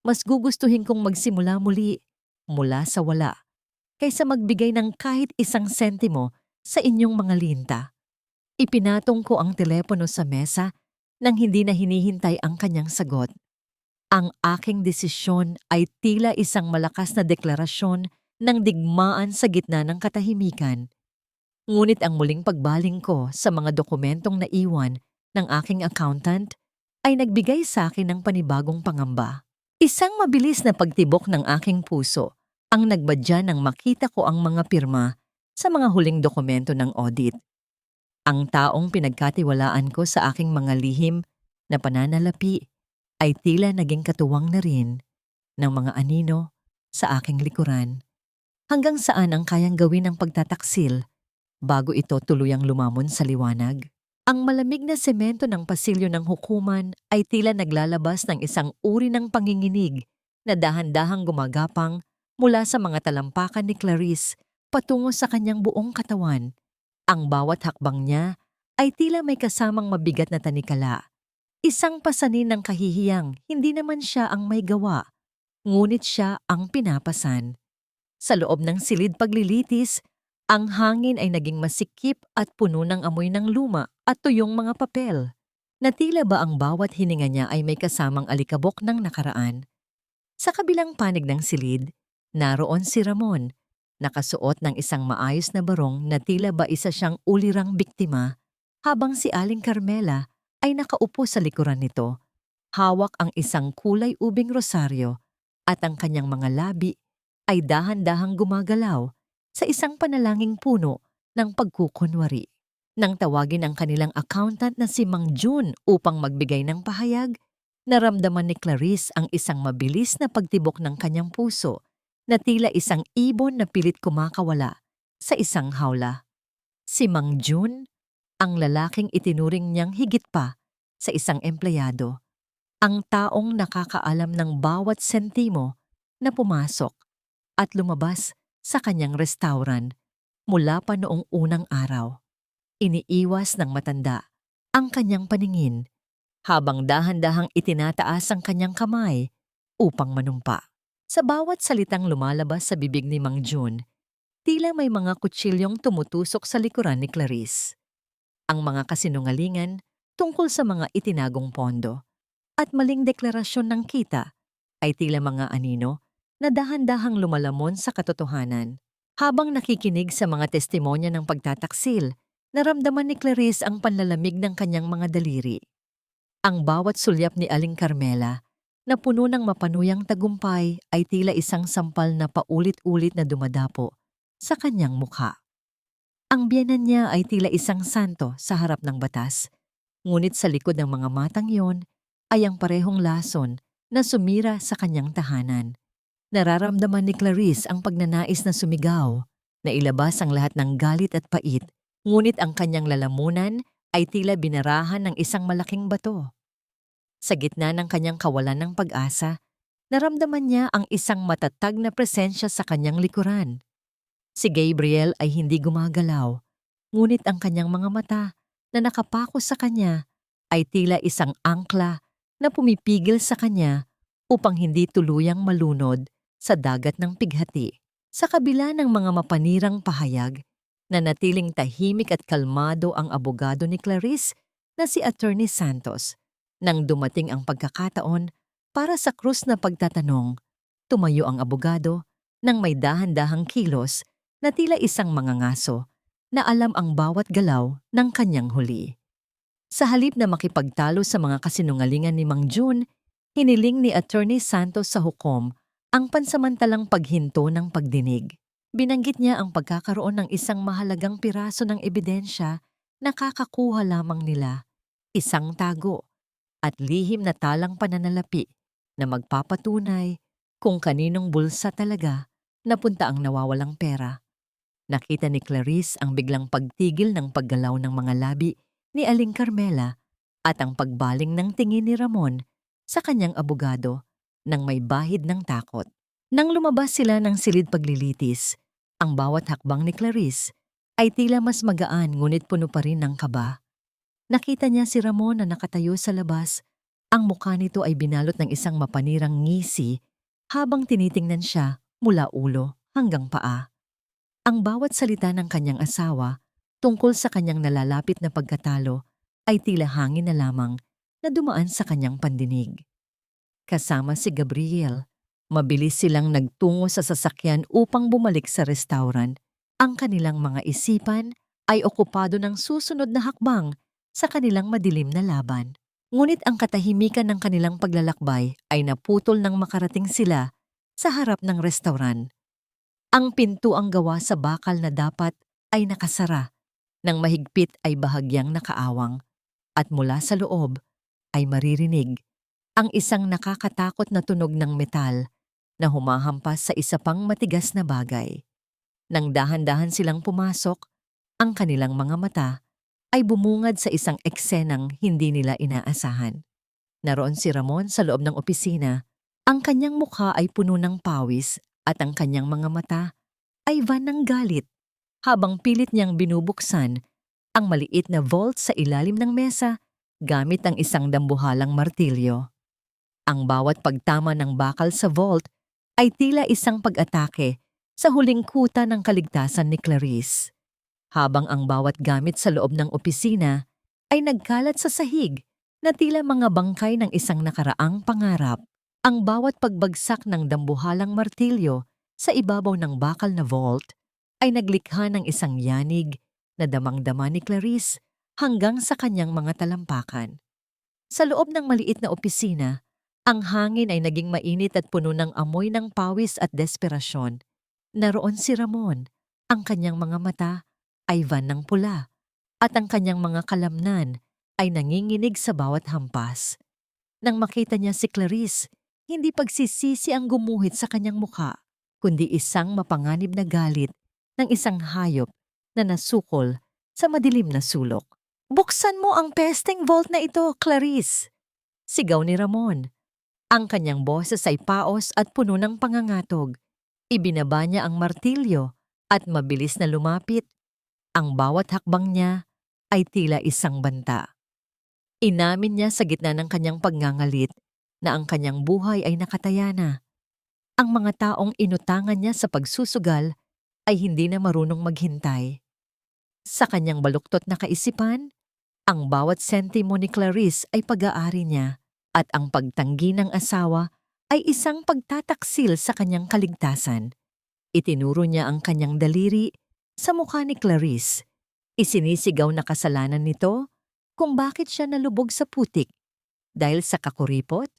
Mas gugustuhin kong magsimula muli, mula sa wala, kaysa magbigay ng kahit 1 sentimo sa inyong mga linta. Ipinatong ko ang telepono sa mesa nang hindi na hinihintay ang kanyang sagot. Ang aking desisyon ay tila isang malakas na deklarasyon ng digmaan sa gitna ng katahimikan. Ngunit ang muling pagbaling ko sa mga dokumentong naiwan ng aking accountant ay nagbigay sa akin ng panibagong pangamba. Isang mabilis na pagtibok ng aking puso ang nagbadya nang makita ko ang mga pirma sa mga huling dokumento ng audit. Ang taong pinagkatiwalaan ko sa aking mga lihim na pananalapi ay tila naging katuwang na rin ng mga anino sa aking likuran. Hanggang saan ang kayang gawin ng pagtataksil bago ito tuluyang lumamon sa liwanag? Ang malamig na semento ng pasilyo ng hukuman ay tila naglalabas ng isang uri ng panginginig na dahan-dahang gumagapang mula sa mga talampakan ni Clarice patungo sa kanyang buong katawan. Ang bawat hakbang niya ay tila may kasamang mabigat na tanikala. Isang pasanin ng kahihiyang hindi naman siya ang may gawa, ngunit siya ang pinapasan. Sa loob ng silid paglilitis, ang hangin ay naging masikip at puno ng amoy ng luma at tuyong mga papel. Na tila ba ang bawat hininga niya ay may kasamang alikabok ng nakaraan. Sa kabilang panig ng silid, naroon si Ramon, nakasuot ng isang maayos na barong na tila ba isa siyang ulirang biktima, habang si Aling Carmela ay nakaupo sa likuran nito. Hawak ang isang kulay ubing rosaryo at ang kanyang mga labi ay dahan-dahang gumagalaw sa isang panalangin puno ng pagkukunwari. Nang tawagin ang kanilang accountant na si Mang Jun upang magbigay ng pahayag, naramdaman ni Clarice ang isang mabilis na pagtibok ng kanyang puso na tila isang ibon na pilit kumakawala sa isang hawla. Si Mang Jun, ang lalaking itinuring niyang higit pa sa isang empleyado, ang taong nakakaalam ng bawat sentimo na pumasok at lumabas sa kanyang restaurant mula pa noong unang araw. Iniiwas ng matanda ang kanyang paningin habang dahan-dahang itinataas ang kanyang kamay upang manumpa. Sa bawat salitang lumalabas sa bibig ni Mang Jun, tila may mga kutsilyong tumutusok sa likuran ni Clarice. Ang mga kasinungalingan tungkol sa mga itinagong pondo at maling deklarasyon ng kita ay tila mga anino na dahan-dahang lumalamon sa katotohanan. Habang nakikinig sa mga testimonya ng pagtataksil, naramdaman ni Clarice ang panlalamig ng kanyang mga daliri. Ang bawat sulyap ni Aling Carmela na puno ng mapanuyang tagumpay ay tila isang sampal na paulit-ulit na dumadapo sa kanyang mukha. Ang biyenan niya ay tila isang santo sa harap ng batas, ngunit sa likod ng mga matang yon ay ang parehong lason na sumira sa kanyang tahanan. Nararamdaman ni Clarice ang pagnanais na sumigaw, na ilabas ang lahat ng galit at pait, ngunit ang kanyang lalamunan ay tila binarahan ng isang malaking bato. Sa gitna ng kanyang kawalan ng pag-asa, naramdaman niya ang isang matatag na presensya sa kanyang likuran. Si Gabriel ay hindi gumagalaw, ngunit ang kanyang mga mata na nakapako sa kanya ay tila isang angkla na pumipigil sa kanya upang hindi tuluyang malunod sa dagat ng pighati. Sa kabila ng mga mapanirang pahayag, nanatiling tahimik at kalmado ang abogado ni Clarice na si Attorney Santos. Nang dumating ang pagkakataon para sa krus na pagtatanong, tumayo ang abogado nang may dahan-dahang kilos na tila isang mangangaso na alam ang bawat galaw ng kanyang huli. Sa halip na makipagtalo sa mga kasinungalingan ni Mang Jun, hiniling ni Attorney Santos sa hukom ang pansamantalang paghinto ng pagdinig. Binanggit niya ang pagkakaroon ng isang mahalagang piraso ng ebidensya na kakakuha lamang nila, isang tago at lihim na talang pananalapi na magpapatunay kung kaninong bulsa talaga napunta ang nawawalang pera. Nakita ni Clarice ang biglang pagtigil ng paggalaw ng mga labi ni Aling Carmela at ang pagbaling ng tingin ni Ramon sa kanyang abogado nang may bahid ng takot. Nang lumabas sila ng silid paglilitis, ang bawat hakbang ni Clarice ay tila mas magaan ngunit puno pa rin ng kaba. Nakita niya si Ramon na nakatayo sa labas. Ang mukha nito ay binalot ng isang mapanirang ngisi habang tinitingnan siya mula ulo hanggang paa. Ang bawat salita ng kanyang asawa tungkol sa kanyang nalalapit na pagkatalo ay tila hangin na lamang na dumaan sa kanyang pandinig. kasama si Gabriel. Mabilis silang nagtungo sa sasakyan upang bumalik sa restaurant. Ang kanilang mga isipan ay okupado ng susunod na hakbang sa kanilang madilim na laban. Ngunit ang katahimikan ng kanilang paglalakbay ay naputol nang makarating sila sa harap ng restaurant. Ang pintuang gawa sa bakal na dapat ay nakasara, nang mahigpit ay bahagyang nakaawang, at mula sa loob ay maririnig ang isang nakakatakot na tunog ng metal na humahampas sa isa pang matigas na bagay. Nang dahan-dahan silang pumasok, ang kanilang mga mata ay bumungad sa isang eksenang hindi nila inaasahan. Naroon si Ramon sa loob ng opisina. Ang kanyang mukha ay puno ng pawis at ang kanyang mga mata ay van ng galit habang pilit niyang binubuksan ang maliit na vault sa ilalim ng mesa gamit ang isang dambuhalang martilyo. Ang bawat pagtama ng bakal sa vault ay tila isang pag-atake sa huling kuta ng kaligtasan ni Clarice. Habang ang bawat gamit sa loob ng opisina ay nagkalat sa sahig na tila mga bangkay ng isang nakaraang pangarap, ang bawat pagbagsak ng dambuhalang martilyo sa ibabaw ng bakal na vault ay naglikha ng isang yanig na damang-dama ni Clarice hanggang sa kanyang mga talampakan. Sa loob ng maliit na opisina, ang hangin ay naging mainit at puno ng amoy ng pawis at desperasyon. Naroon si Ramon, ang kanyang mga mata ay van ng pula at ang kanyang mga kalamnan ay nanginginig sa bawat hampas. Nang makita niya si Clarice, hindi pagsisisi ang gumuhit sa kanyang mukha, kundi isang mapanganib na galit ng isang hayop na nasukol sa madilim na sulok. "Buksan mo ang pesteng vault na ito, Clarice!" Sigaw ni Ramon. Ang kanyang boses ay paos at puno ng pangangatog. Ibinaba niya ang martilyo at mabilis na lumapit. Ang bawat hakbang niya ay tila isang banta. Inamin niya sa gitna ng kanyang pagngangalit na ang kanyang buhay ay nakataya na. Ang mga taong inutangan niya sa pagsusugal ay hindi na marunong maghintay. Sa kanyang baluktot na kaisipan, ang bawat sentimo ni Clarice ay pag-aari niya at ang pagtanggi ng asawa ay isang pagtataksil sa kanyang kaligtasan. Itinuro niya ang kanyang daliri sa mukha ni Clarice. Isinisigaw na kasalanan nito kung bakit siya nalubog sa putik dahil sa kakuripot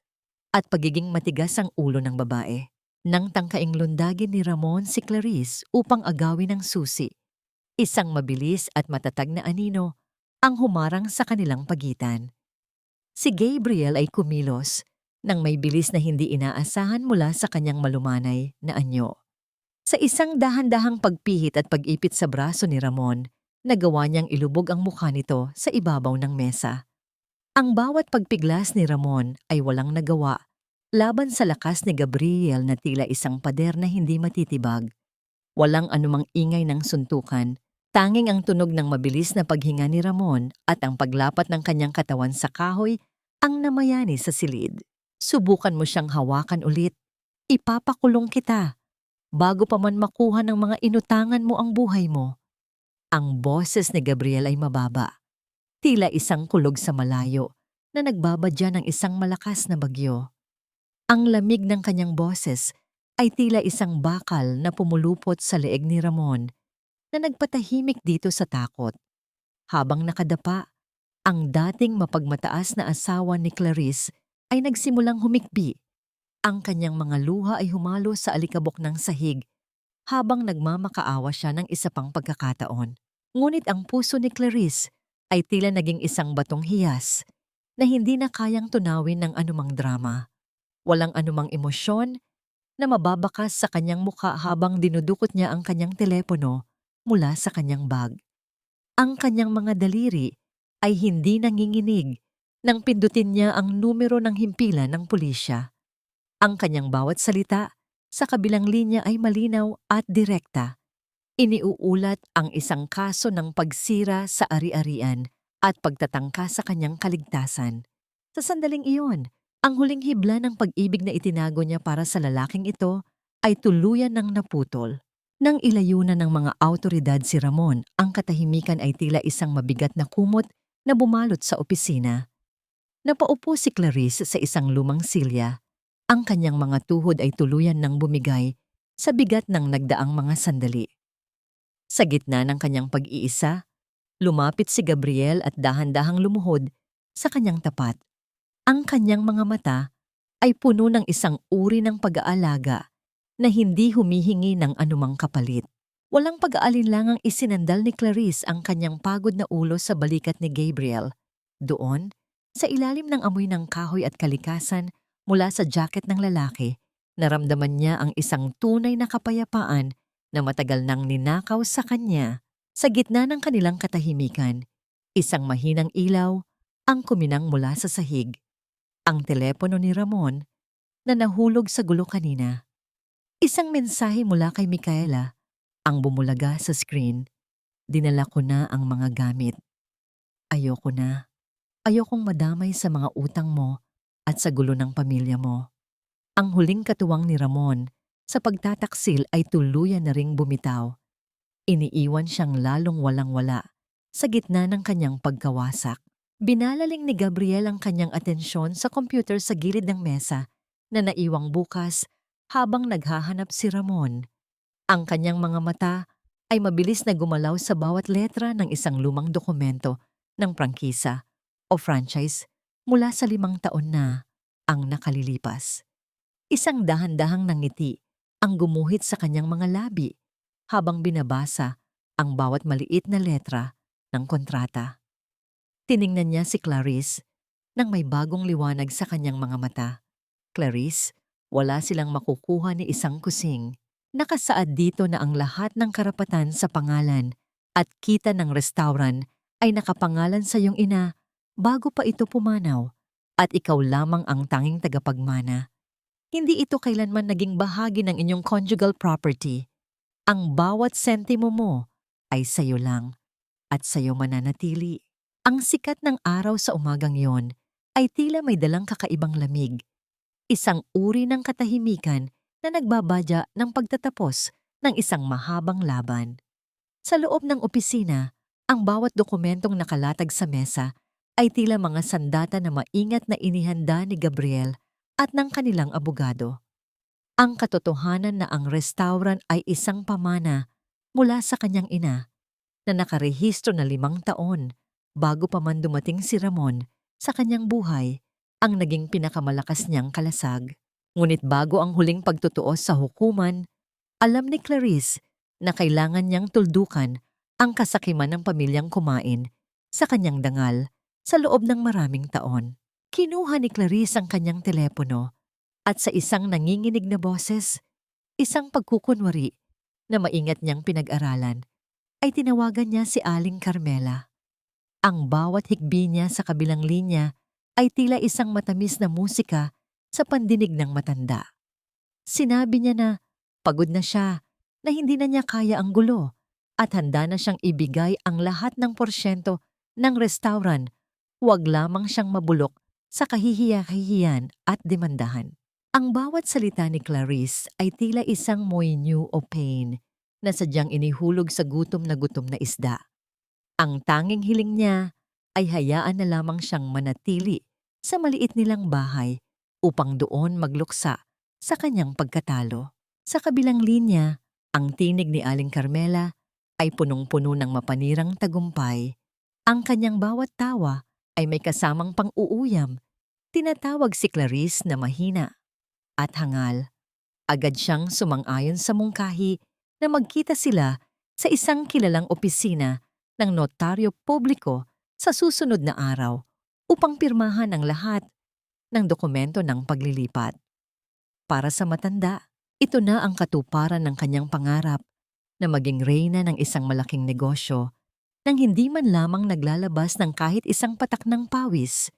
at pagiging matigas ang ulo ng babae. Nang tangkaing lundagin ni Ramon si Clarice upang agawin ng susi, isang mabilis at matatag na anino ang humarang sa kanilang pagitan. Si Gabriel ay kumilos nang may bilis na hindi inaasahan mula sa kanyang malumanay na anyo. Sa isang dahan-dahang pagpihit at pag-ipit sa braso ni Ramon, nagawa niyang ilubog ang mukha nito sa ibabaw ng mesa. Ang bawat pagpiglas ni Ramon ay walang nagawa laban sa lakas ni Gabriel na tila isang pader na hindi matitibag. Walang anumang ingay ng suntukan, tanging ang tunog ng mabilis na paghinga ni Ramon at ang paglapat ng kanyang katawan sa kahoy ang namayani sa silid. "Subukan mo siyang hawakan ulit. Ipapakulong kita bago pa man makuha ng mga inutangan mo ang buhay mo." Ang boses ni Gabriel ay mababa, tila isang kulog sa malayo na nagbabadya ng isang malakas na bagyo. Ang lamig ng kanyang boses ay tila isang bakal na pumulupot sa leeg ni Ramon na nagpatahimik dito sa takot. Habang nakadapa, ang dating mapagmataas na asawa ni Clarice ay nagsimulang humikbi. Ang kanyang mga luha ay humalo sa alikabok ng sahig habang nagmamakaawa siya ng isa pang pagkakataon. Ngunit ang puso ni Clarice ay tila naging isang batong hiyas na hindi na kayang tunawin ng anumang drama. Walang anumang emosyon na mababakas sa kanyang mukha habang dinudukot niya ang kanyang telepono mula sa kanyang bag. Ang kanyang mga daliri ay hindi nanginginig nang pindutin niya ang numero ng himpilan ng pulisya. Ang kanyang bawat salita sa kabilang linya ay malinaw at direkta. Iniuulat ang isang kaso ng pagsira sa ari-arian at pagtatangka sa kanyang kaligtasan. Sa sandaling iyon, ang huling hibla ng pag-ibig na itinago niya para sa lalaking ito ay tuluyan ng naputol. Nang ilayo na ng mga awtoridad si Ramon, ang katahimikan ay tila isang mabigat na kumot na bumalot sa opisina. Napaupo si Clarice sa isang lumang silya, Ang kanyang mga tuhod ay tuluyan ng bumigay sa bigat ng nagdaang mga sandali. Sa gitna ng kanyang pag-iisa, lumapit si Gabriel at dahan-dahang lumuhod sa kanyang tapat. Ang kanyang mga mata ay puno ng isang uri ng pag-aalaga na hindi humihingi ng anumang kapalit. Walang pag-aalinlangang isinandal ni Clarice ang kanyang pagod na ulo sa balikat ni Gabriel. Doon, sa ilalim ng amoy ng kahoy at kalikasan mula sa jacket ng lalaki, naramdaman niya ang isang tunay na kapayapaan na matagal nang ninakaw sa kanya. Sa gitna ng kanilang katahimikan, isang mahinang ilaw ang kuminang mula sa sahig. Ang telepono ni Ramon na nahulog sa gulo kanina. Isang mensahe mula kay Micaela ang bumulaga sa screen. Dinala ko na ang mga gamit. Ayoko na. Ayokong madamay sa mga utang mo at sa gulo ng pamilya mo. Ang huling katuwang ni Ramon sa pagtataksil ay tuluyan na ring bumitaw. Iniiwan siyang lalong walang-wala sa gitna ng kanyang pagkawasak. Binalaling ni Gabriel ang kanyang atensyon sa computer sa gilid ng mesa na naiwang bukas habang naghahanap si Ramon. Ang kanyang mga mata ay mabilis na gumalaw sa bawat letra ng isang lumang dokumento ng prangkisa o franchise mula sa 5 taon na ang nakalilipas. Isang dahan-dahang nangiti ang gumuhit sa kanyang mga labi habang binabasa ang bawat maliit na letra ng kontrata. Tiningnan niya si Clarice nang may bagong liwanag sa kanyang mga mata. Clarice, wala silang makukuha ni isang kusing. Nakasaad dito na ang lahat ng karapatan sa pangalan at kita ng restaurant ay nakapangalan sa iyong ina bago pa ito pumanaw at ikaw lamang ang tanging tagapagmana. Hindi ito kailanman naging bahagi ng inyong conjugal property. Ang bawat sentimo mo ay sayo lang at sayo mananatili. Ang sikat ng araw sa umagang yon ay tila may dalang kakaibang lamig. Isang uri ng katahimikan na nagbabadya ng pagtatapos ng isang mahabang laban. Sa loob ng opisina, ang bawat dokumentong nakalatag sa mesa ay tila mga sandata na maingat na inihanda ni Gabriel at ng kanilang abogado. Ang katotohanan na ang restaurant ay isang pamana mula sa kanyang ina na nakarehistro na 5 taon bago pa man dumating si Ramon sa kanyang buhay ang naging pinakamalakas niyang kalasag. Ngunit bago ang huling pagtutuos sa hukuman, alam ni Clarice na kailangan niyang tuldukan ang kasakiman ng pamilyang kumain sa kanyang dangal sa loob ng maraming taon. Kinuha ni Clarice ang kanyang telepono at sa isang nanginginig na boses, isang pagkukunwari na maingat niyang pinag-aralan, ay tinawagan niya si Aling Carmela. Ang bawat hikbi niya sa kabilang linya ay tila isang matamis na musika sa pandinig ng matanda. Sinabi niya na pagod na siya, na hindi na niya kaya ang gulo at handa na siyang ibigay ang lahat ng porsyento ng restaurant, huwag lamang siyang mabulok sa kahihiya-kahihiyan at demandahan. Ang bawat salita ni Clarice ay tila isang moinyu o pain na sadyang inihulog sa gutom na isda. Ang tanging hiling niya ay hayaan na lamang siyang manatili sa maliit nilang bahay upang doon magluksa sa kanyang pagkatalo. Sa kabilang linya, ang tinig ni Aling Carmela ay punong-puno ng mapanirang tagumpay. Ang kanyang bawat tawa ay may kasamang pang-uuyam. Tinatawag si Clarice na mahina at hangal. Agad siyang sumang-ayon sa mungkahi na magkita sila sa isang kilalang opisina ng notaryo publiko sa susunod na araw upang pirmahan ang lahat ng dokumento ng paglilipat. Para sa matanda, ito na ang katuparan ng kanyang pangarap na maging reyna ng isang malaking negosyo nang hindi man lamang naglalabas ng kahit isang patak ng pawis.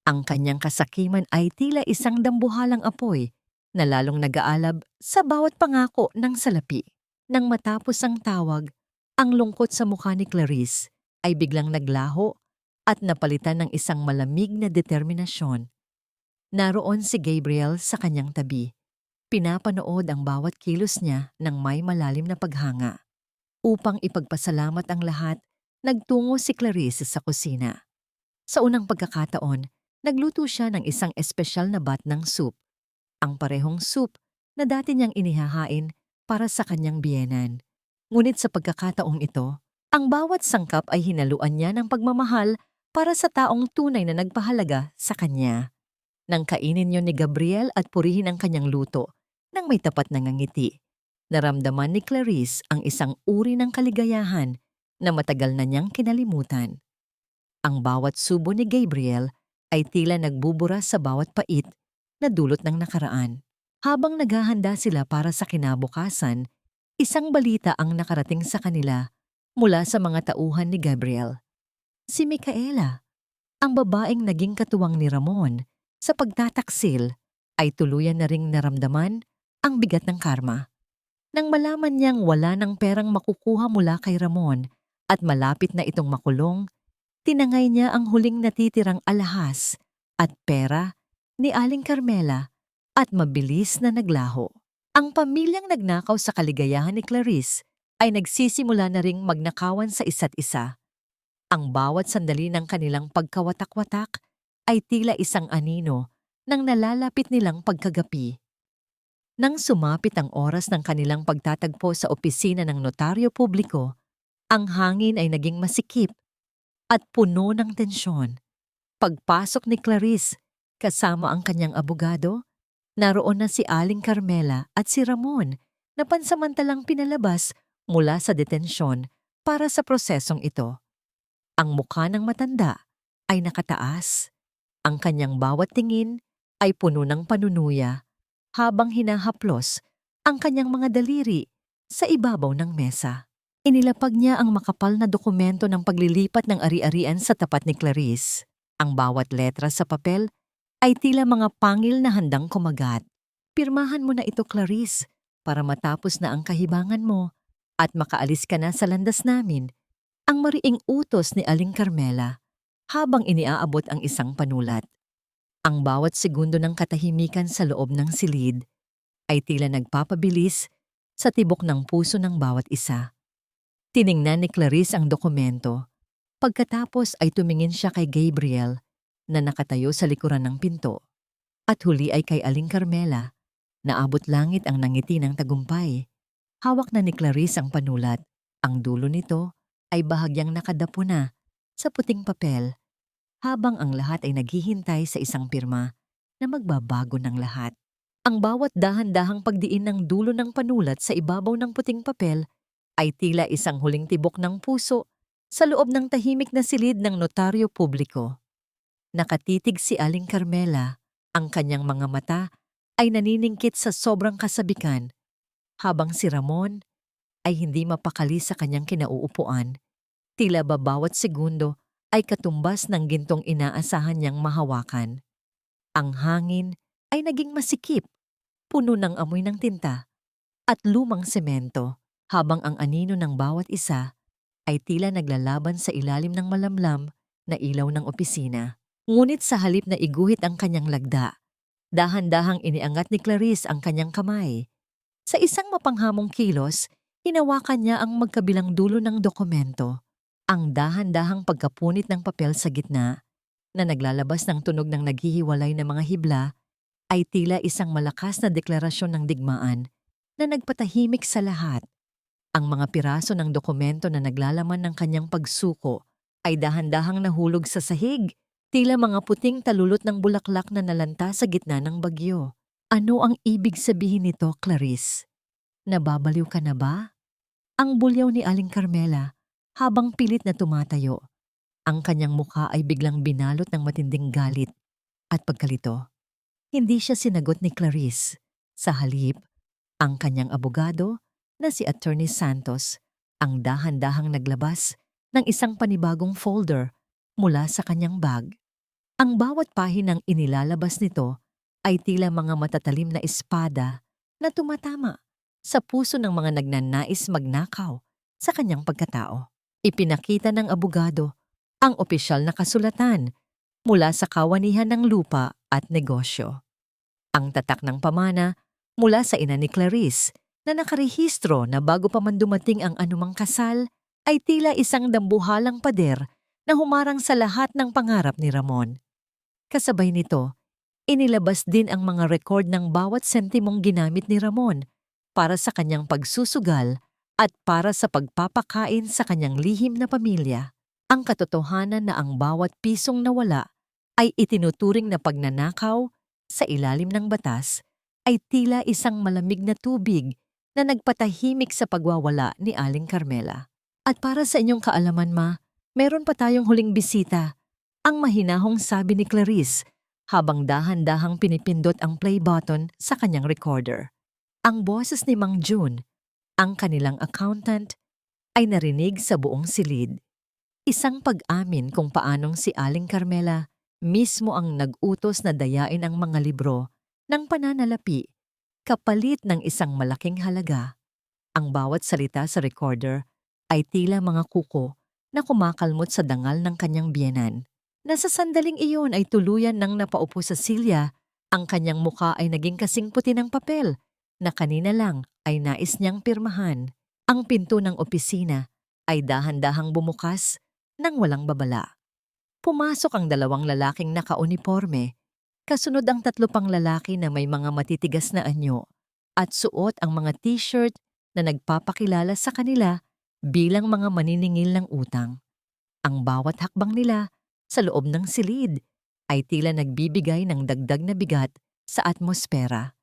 Ang kanyang kasakiman ay tila isang dambuhalang apoy na lalong nag-aalab sa bawat pangako ng salapi. Nang matapos ang tawag, ang lungkot sa mukha ni Clarice ay biglang naglaho at napalitan ng isang malamig na determinasyon. Naroon si Gabriel sa kanyang tabi. Pinapanood ang bawat kilos niya ng may malalim na paghanga. Upang ipagpasalamat ang lahat, nagtungo si Clarice sa kusina. Sa unang pagkakataon, nagluto siya ng isang espesyal na bat ng soup. ang parehong soup na dati niyang inihahain para sa kanyang biyenan. Ngunit sa pagkakataong ito, ang bawat sangkap ay hinaluan niya ng pagmamahal para sa taong tunay na nagpahalaga sa kanya. Nang kainin yon ni Gabriel at purihin ang kanyang luto nang may tapat na ngangiti, naramdaman ni Clarice ang isang uri ng kaligayahan na matagal na niyang kinalimutan. Ang bawat subo ni Gabriel ay tila nagbubura sa bawat pait na dulot ng nakaraan. Habang naghahanda sila para sa kinabukasan, isang balita ang nakarating sa kanila mula sa mga tauhan ni Gabriel. Si Micaela, ang babaeng naging katuwang ni Ramon sa pagtataksil, ay tuluyan na ring naramdaman ang bigat ng karma. Nang malaman niyang wala ng perang makukuha mula kay Ramon at malapit na itong makulong, tinangay niya ang huling natitirang alahas at pera ni Aling Carmela at mabilis na naglaho. Ang pamilyang nagnakaw sa kaligayahan ni Clarice ay nagsisimula na ring magnakawan sa isa't isa. Ang bawat sandali ng kanilang pagkawatak-watak ay tila isang anino ng nalalapit nilang pagkagapi. Nang sumapit ang oras ng kanilang pagtatagpo sa opisina ng notaryo publiko, ang hangin ay naging masikip at puno ng tensyon. Pagpasok ni Clarice kasama ang kanyang abogado, naroon na si Aling Carmela at si Ramon na pansamantalang pinalabas mula sa detensyon para sa prosesong ito. Ang mukha ng matanda ay nakataas. Ang kanyang bawat tingin ay puno ng panunuya habang hinahaplos ang kanyang mga daliri sa ibabaw ng mesa. Inilapag niya ang makapal na dokumento ng paglilipat ng ari-arian sa tapat ni Clarice. Ang bawat letra sa papel ay tila mga pangil na handang kumagat. Pirmahan mo na ito, Clarice, para matapos na ang kahibangan mo at makaalis ka na sa landas namin. Ang mariing utos ni Aling Carmela habang iniaabot ang isang panulat. Ang bawat segundo ng katahimikan sa loob ng silid ay tila nagpapabilis sa tibok ng puso ng bawat isa. Tiningnan ni Clarice ang dokumento. Pagkatapos ay tumingin siya kay Gabriel na nakatayo sa likuran ng pinto. At huli ay kay Aling Carmela na abot langit ang nangiti ng tagumpay. Hawak na ni Clarice ang panulat. Ang dulo nito ay bahagyang nakadapo na sa puting papel habang ang lahat ay naghihintay sa isang pirma na magbabago ng lahat. Ang bawat dahan-dahang pagdiin ng dulo ng panulat sa ibabaw ng puting papel ay tila isang huling tibok ng puso sa loob ng tahimik na silid ng notaryo publiko. Nakatitig si Aling Carmela, ang kanyang mga mata ay naniningkit sa sobrang kasabikan, habang si Ramon ay hindi mapakali sa kanyang kinauupuan. Tila ba bawat segundo ay katumbas ng gintong inaasahan niyang mahawakan. Ang hangin ay naging masikip, puno ng amoy ng tinta at lumang semento, habang ang anino ng bawat isa ay tila naglalaban sa ilalim ng malamlam na ilaw ng opisina. Ngunit sa halip na iguhit ang kanyang lagda, dahan-dahang iniangat ni Clarice ang kanyang kamay. Sa isang mapanghamong kilos, hinawakan niya ang magkabilang dulo ng dokumento. Ang dahan-dahang pagkapunit ng papel sa gitna na naglalabas ng tunog ng naghihiwalay na mga hibla ay tila isang malakas na deklarasyon ng digmaan na nagpatahimik sa lahat. Ang mga piraso ng dokumento na naglalaman ng kanyang pagsuko ay dahan-dahang nahulog sa sahig, tila mga puting talulot ng bulaklak na nalanta sa gitna ng bagyo. Ano ang ibig sabihin nito, Clarice? Nababaliw ka na ba? Ang bulyaw ni Aling Carmela habang pilit na tumatayo. Ang kanyang mukha ay biglang binalot ng matinding galit at pagkalito. Hindi siya sinagot ni Clarice. Sa halip, ang kanyang abogado na si Attorney Santos ang dahan-dahang naglabas ng isang panibagong folder mula sa kanyang bag. Ang bawat pahinang inilalabas nito ay tila mga matatalim na espada na tumatama sa puso ng mga nagnanais magnakaw sa kanyang pagkatao. Ipinakita ng abogado ang opisyal na kasulatan mula sa kawanihan ng lupa at negosyo. Ang tatak ng pamana mula sa ina ni Clarice na nakarehistro na bago pa man dumating ang anumang kasal ay tila isang dambuhalang pader na humarang sa lahat ng pangarap ni Ramon. Kasabay nito, Inilabas din ang mga record ng bawat sentimong ginamit ni Ramon para sa kanyang pagsusugal at para sa pagpapakain sa kanyang lihim na pamilya. Ang katotohanan na ang bawat pisong nawala ay itinuturing na pagnanakaw sa ilalim ng batas ay tila isang malamig na tubig na nagpatahimik sa pagwawala ni Aling Carmela. At para sa inyong kaalaman, Ma, meron pa tayong huling bisita, ang mahinahong sabi ni Clarice habang dahan-dahang pinipindot ang play button sa kanyang recorder. Ang boses ni Mang June, ang kanilang accountant, ay narinig sa buong silid. Isang pag-amin kung paanong si Aling Carmela mismo ang nag-utos na dayain ang mga libro ng pananalapi kapalit ng isang malaking halaga. Ang bawat salita sa recorder ay tila mga kuko na kumakalmot sa dangal ng kanyang biyenan. Nasa sandaling iyon ay tuluyan nang napaupo sa silya, ang kanyang muka ay naging kasing puti ng papel na kanina lang ay nais niyang pirmahan. Ang pinto ng opisina ay dahan-dahang bumukas nang walang babala. Pumasok ang dalawang lalaking nakauniporme, kasunod ang tatlo pang lalaki na may mga matitigas na anyo at suot ang mga t-shirt na nagpapakilala sa kanila bilang mga maniningil ng utang. Ang bawat hakbang nila sa loob ng silid ay tila nagbibigay ng dagdag na bigat sa atmosfera.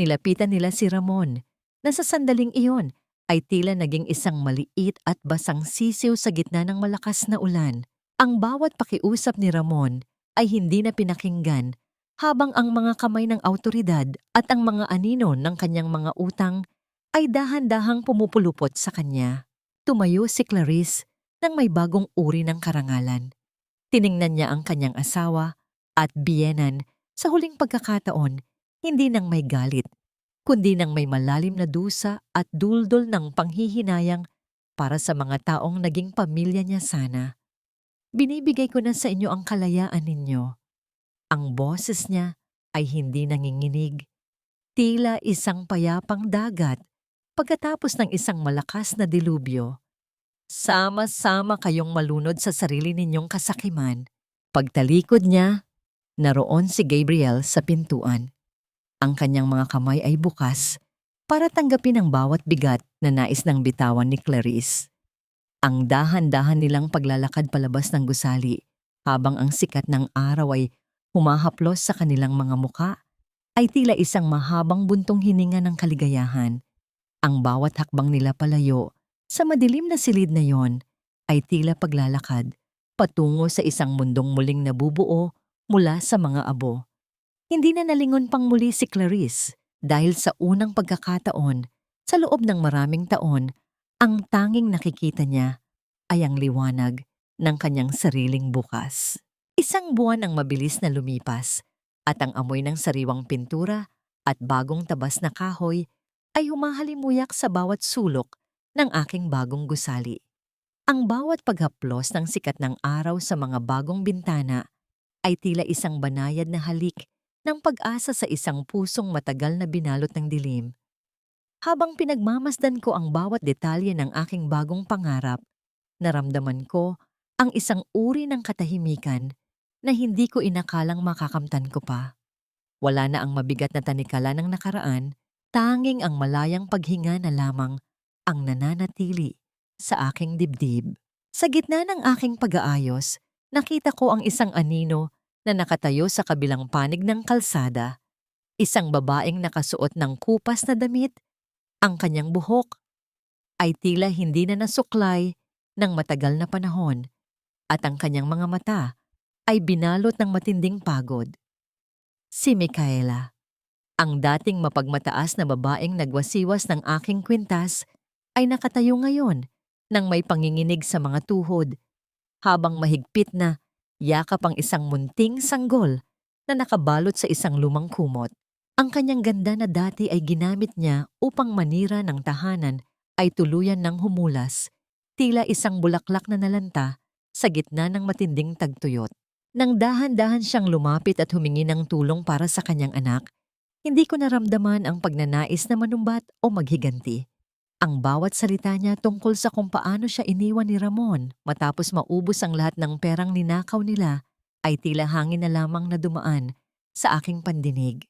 Nilapitan nila si Ramon na sa sandaling iyon ay tila naging isang maliit at basang sisiw sa gitna ng malakas na ulan. Ang bawat pakiusap ni Ramon ay hindi na pinakinggan habang ang mga kamay ng awtoridad at ang mga anino ng kanyang mga utang ay dahan-dahang pumupulupot sa kanya. Tumayo si Clarice nang may bagong uri ng karangalan. Tiningnan niya ang kanyang asawa at biyenan sa huling pagkakataon, hindi nang may galit, kundi nang may malalim na dusa at duldol ng panghihinayang para sa mga taong naging pamilya niya sana. Binibigay ko na sa inyo ang kalayaan ninyo. Ang boses niya ay hindi nanginginig, tila isang payapang dagat pagkatapos ng isang malakas na dilubyo. Sama-sama kayong malunod sa sarili ninyong kasakiman. Pagtalikod niya, naroon si Gabriel sa pintuan. Ang kanyang mga kamay ay bukas para tanggapin ang bawat bigat na nais ng bitawan ni Clarice. Ang dahan-dahan nilang paglalakad palabas ng gusali habang ang sikat ng araw ay humahaplos sa kanilang mga muka ay tila isang mahabang buntong hininga ng kaligayahan. Ang bawat hakbang nila palayo sa madilim na silid na yon ay tila paglalakad patungo sa isang mundong muling nabubuo mula sa mga abo. Hindi na nalingon pang muli si Clarice dahil sa unang pagkakataon sa loob ng maraming taon, ang tanging nakikita niya ay ang liwanag ng kanyang sariling bukas. Isang buwan ang mabilis na lumipas at ang amoy ng sariwang pintura at bagong tabas na kahoy ay humahalimuyak sa bawat sulok ng aking bagong gusali. Ang bawat paghaplos ng sikat ng araw sa mga bagong bintana ay tila isang banayad na halik ng pag-asa sa isang pusong matagal na binalot ng dilim. Habang pinagmamasdan ko ang bawat detalye ng aking bagong pangarap, naramdaman ko ang isang uri ng katahimikan na hindi ko inakalang makakamtan ko pa. Wala na ang mabigat na tanikala ng nakaraan, tanging ang malayang paghinga na lamang ang nananatili sa aking dibdib. Sa gitna ng aking pag-aayos, nakita ko ang isang anino na nakatayo sa kabilang panig ng kalsada. Isang babaeng nakasuot ng kupas na damit, ang kanyang buhok ay tila hindi na nasuklay ng matagal na panahon at ang kanyang mga mata ay binalot ng matinding pagod. Si Micaela, ang dating mapagmataas na babaeng nagwasiwas ng aking kwintas, ay nakatayo ngayon nang may panginginig sa mga tuhod, habang mahigpit na yakap ang isang munting sanggol na nakabalot sa isang lumang kumot. Ang kanyang ganda na dati ay ginamit niya upang manira ng tahanan ay tuluyan ng humulas, tila isang bulaklak na nalanta sa gitna ng matinding tagtuyot. Nang dahan-dahan siyang lumapit at humingi ng tulong para sa kanyang anak, hindi ko naramdaman ang pagnanais na manumbat o maghiganti. Ang bawat salita niya tungkol sa kung paano siya iniwan ni Ramon matapos maubos ang lahat ng perang ninakaw nila ay tila hangin na lamang na dumaan sa aking pandinig.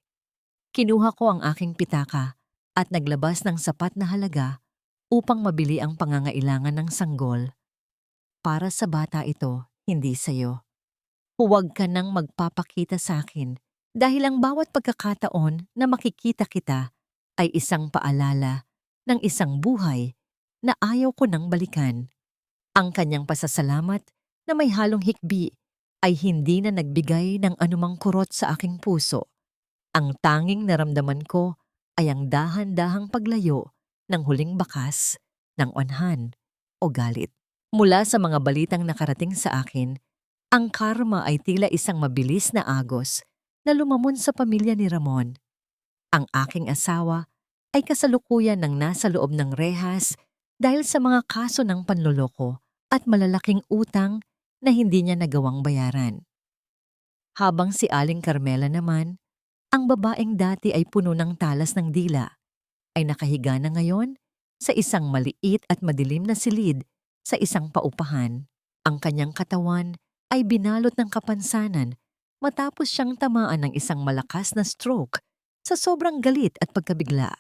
Kinuha ko ang aking pitaka at naglabas ng sapat na halaga upang mabili ang pangangailangan ng sanggol. Para sa bata ito, hindi sa'yo. Huwag ka nang magpapakita sa akin dahil ang bawat pagkakataon na makikita kita ay isang paalala ng isang buhay na ayaw ko nang balikan. Ang kanyang pasasalamat na may halong hikbi ay hindi na nagbigay ng anumang kurot sa aking puso. Ang tanging naramdaman ko ay ang dahan-dahang paglayo ng huling bakas ng onhan o galit. Mula sa mga balitang nakarating sa akin, ang karma ay tila isang mabilis na agos na lumamon sa pamilya ni Ramon. Ang aking asawa ay kasalukuyan ng nasa loob ng rehas dahil sa mga kaso ng panloloko at malalaking utang na hindi niya nagawang bayaran. Habang si Aling Carmela naman, ang babaeng dati ay puno ng talas ng dila, ay nakahiga na ngayon sa isang maliit at madilim na silid sa isang paupahan. Ang kanyang katawan ay binalot ng kapansanan matapos siyang tamaan ng isang malakas na stroke sa sobrang galit at pagkabigla.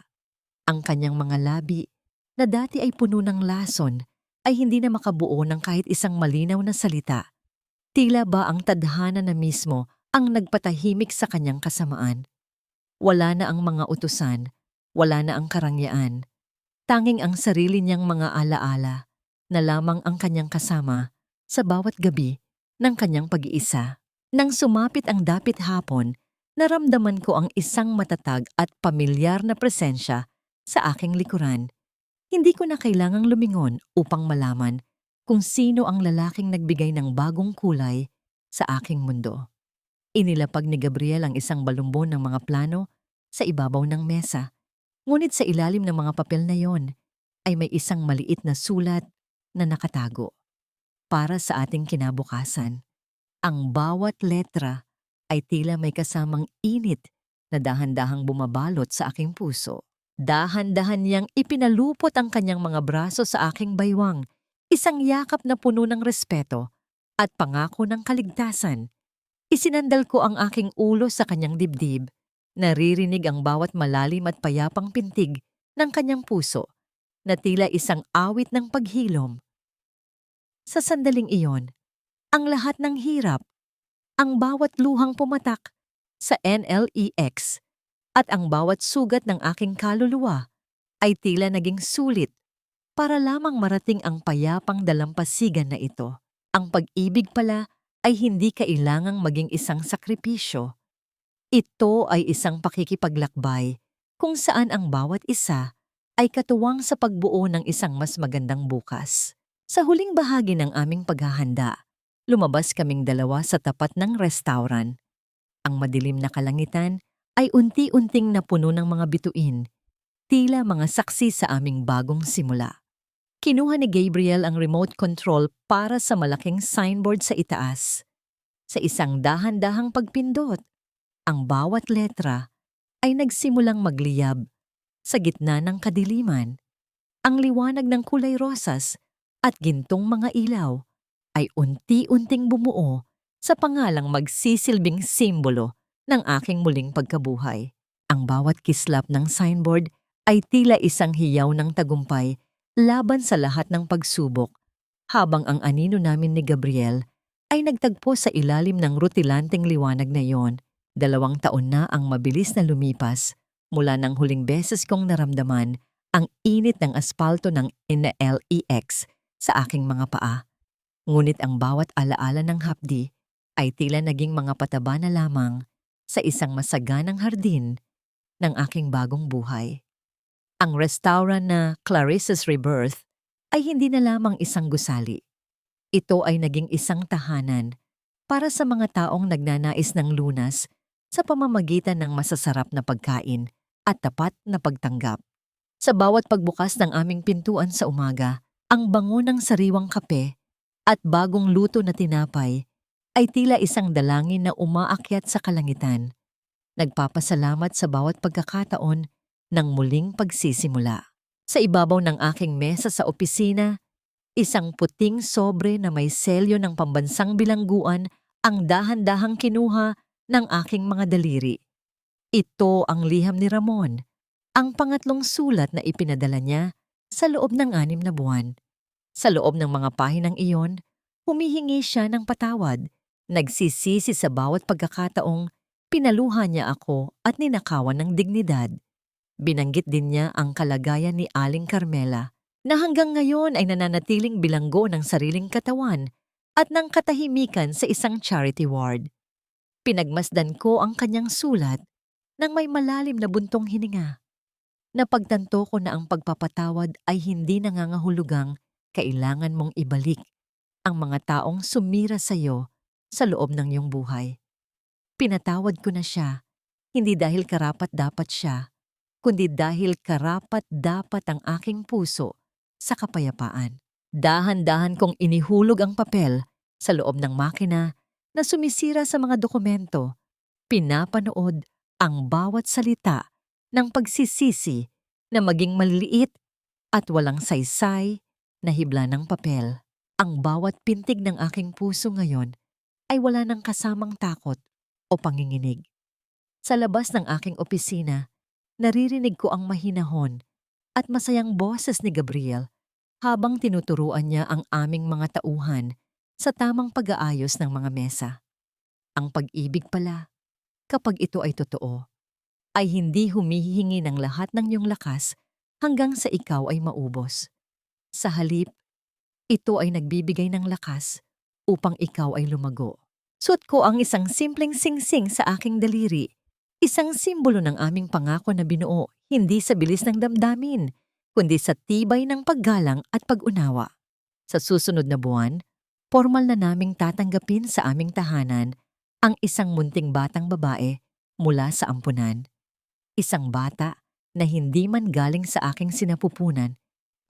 Ang kanyang mga labi na dati ay puno ng lason ay hindi na makabuo ng kahit isang malinaw na salita. Tila ba ang tadhana na mismo ang nagpatahimik sa kanyang kasamaan. Wala na ang mga utusan, wala na ang karangyaan. Tanging ang sarili niyang mga alaala na lamang ang kanyang kasama sa bawat gabi ng kanyang pag-iisa. Nang sumapit ang dapit hapon, naramdaman ko ang isang matatag at pamilyar na presensya sa aking likuran. Hindi ko na kailangang lumingon upang malaman kung sino ang lalaking nagbigay ng bagong kulay sa aking mundo. Inilapag ni Gabriel ang isang balumbon ng mga plano sa ibabaw ng mesa. Ngunit sa ilalim ng mga papel na yon ay may isang maliit na sulat na nakatago. Para sa ating kinabukasan, ang bawat letra ay tila may kasamang init na dahan-dahang bumabalot sa aking puso. Dahan-dahan niyang ipinalupot ang kanyang mga braso sa aking baywang, isang yakap na puno ng respeto at pangako ng kaligtasan. Isinandal ko ang aking ulo sa kanyang dibdib, naririnig ang bawat malalim at payapang pintig ng kanyang puso na tila isang awit ng paghilom. Sa sandaling iyon, ang lahat ng hirap, ang bawat luhang pumatak sa NLEX at ang bawat sugat ng aking kaluluwa ay tila naging sulit para lamang marating ang payapang dalampasigan na ito. Ang pag-ibig pala ay hindi kailangang maging isang sakripisyo. Ito ay isang pakikipaglakbay kung saan ang bawat isa ay katuwang sa pagbuo ng isang mas magandang bukas. Sa huling bahagi ng aming paghahanda, lumabas kaming dalawa sa tapat ng restaurant. Ang madilim na kalangitan ay unti-unting napuno ng mga bituin, tila mga saksi sa aming bagong simula. Kinuha ni Gabriel ang remote control para sa malaking signboard sa itaas. Sa isang dahan-dahang pagpindot, ang bawat letra ay nagsimulang magliyab sa gitna ng kadiliman. Ang liwanag ng kulay rosas at gintong mga ilaw ay unti-unting bumuo sa pangalang magsisilbing simbolo ng aking muling pagkabuhay. Ang bawat kislap ng signboard ay tila isang hiyaw ng tagumpay laban sa lahat ng pagsubok, habang ang anino namin ni Gabriel ay nagtagpo sa ilalim ng rutilanteng liwanag na iyon. 2 taon na ang mabilis na lumipas mula nang huling beses kong naramdaman ang init ng aspalto ng NLEX sa aking mga paa. Ngunit ang bawat alaala ng hapdi ay tila naging mga pataba na lamang sa isang masaganang hardin ng aking bagong buhay. Ang restaurant na Clarissa's Rebirth ay hindi na lamang isang gusali. Ito ay naging isang tahanan para sa mga taong nagnanais ng lunas sa pamamagitan ng masasarap na pagkain at tapat na pagtanggap. Sa bawat pagbukas ng aming pintuan sa umaga, ang bango ng sariwang kape at bagong luto na tinapay ay tila isang dalangin na umaakyat sa kalangitan. Nagpapasalamat sa bawat pagkakataon ng muling pagsisimula. Sa ibabaw ng aking mesa sa opisina, isang puting sobre na may selyo ng pambansang bilangguan ang dahan-dahang kinuha ng aking mga daliri. Ito ang liham ni Ramon, ang pangatlong sulat na ipinadala niya sa loob ng 6 na buwan. Sa loob ng mga pahinang iyon, humihingi siya ng patawad, nagsisisi sa bawat pagkakataong pinaluha niya ako at ninakawan ng dignidad. Binanggit din niya ang kalagayan ni Aling Carmela na hanggang ngayon ay nananatiling bilanggo ng sariling katawan at ng katahimikan sa isang charity ward. Pinagmasdan ko ang kanyang sulat nang may malalim na buntong hininga. Napagtanto ko na ang pagpapatawad ay hindi nangangahulugang kailangan mong ibalik ang mga taong sumira sa iyo sa loob ng iyong buhay. Pinatawad ko na siya, hindi dahil karapat-dapat siya, kundi dahil karapat-dapat ang aking puso sa kapayapaan. Dahan-dahan kong inihulog ang papel sa loob ng makina na sumisira sa mga dokumento. Pinapanood ang bawat salita ng pagsisisi na maging maliliit at walang saysay na hibla ng papel. Ang bawat pintig ng aking puso ngayon ay wala ng kasamang takot o panginginig. Sa labas ng aking opisina, naririnig ko ang mahinahon at masayang boses ni Gabriel habang tinuturuan niya ang aming mga tauhan sa tamang pag-aayos ng mga mesa. Ang pag-ibig pala, kapag ito ay totoo, ay hindi humihingi ng lahat ng iyong lakas hanggang sa ikaw ay maubos. Sa halip, ito ay nagbibigay ng lakas upang ikaw ay lumago. Suot ko ang isang simpleng singsing sa aking daliri, isang simbolo ng aming pangako na binuo hindi sa bilis ng damdamin, kundi sa tibay ng paggalang at pag-unawa. Sa susunod na buwan, formal na naming tatanggapin sa aming tahanan ang isang munting batang babae mula sa ampunan. Isang bata na hindi man galing sa aking sinapupunan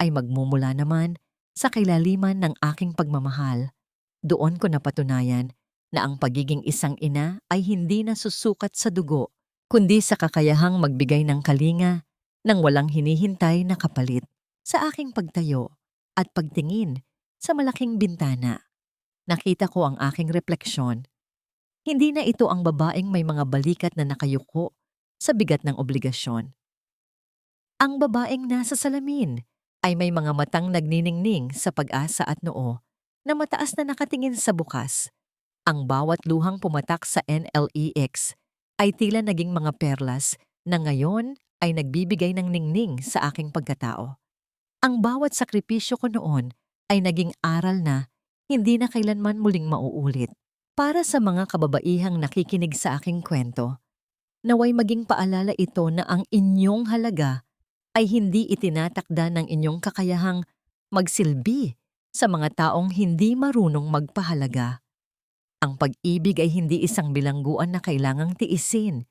ay magmumula naman sa kailaliman ng aking pagmamahal. Doon ko napatunayan na ang pagiging isang ina ay hindi nasusukat sa dugo, kundi sa kakayahang magbigay ng kalinga nang walang hinihintay na kapalit. Sa aking pagtayo at pagtingin sa malaking bintana, nakita ko ang aking refleksyon. Hindi na ito ang babaeng may mga balikat na nakayuko sa bigat ng obligasyon. Ang babaeng nasa salamin ay may mga matang nagniningning sa pag-asa at noo na mataas na nakatingin sa bukas. Ang bawat luhang pumatak sa NLEX ay tila naging mga perlas na ngayon ay nagbibigay ng ningning sa aking pagkatao. Ang bawat sakripisyo ko noon ay naging aral na hindi na kailanman muling mauulit. Para sa mga kababaihang nakikinig sa aking kwento, naway maging paalala ito na ang inyong halaga ay hindi itinatakda ng inyong kakayahang magsilbi sa mga taong hindi marunong magpahalaga. Ang pag-ibig ay hindi isang bilangguan na kailangang tiisin.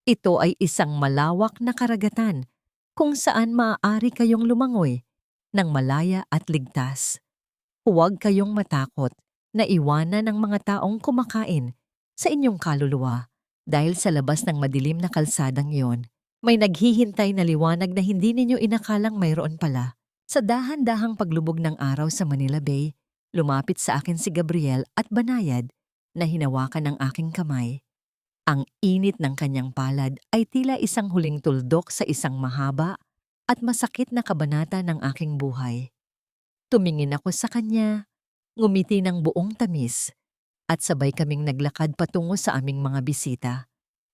Ito ay isang malawak na karagatan kung saan maaari kayong lumangoy ng malaya at ligtas. Huwag kayong matakot na iwanan ng mga taong kumakain sa inyong kaluluwa dahil sa labas ng madilim na kalsadang iyon, may naghihintay na liwanag na hindi ninyo inakalang mayroon pala. Sa dahan-dahang paglubog ng araw sa Manila Bay, lumapit sa akin si Gabriel at banayad na hinawakan ng aking kamay. Ang init ng kanyang palad ay tila isang huling tuldok sa isang mahaba at masakit na kabanata ng aking buhay. Tumingin ako sa kanya, ngumiti ng buong tamis, at sabay kaming naglakad patungo sa aming mga bisita.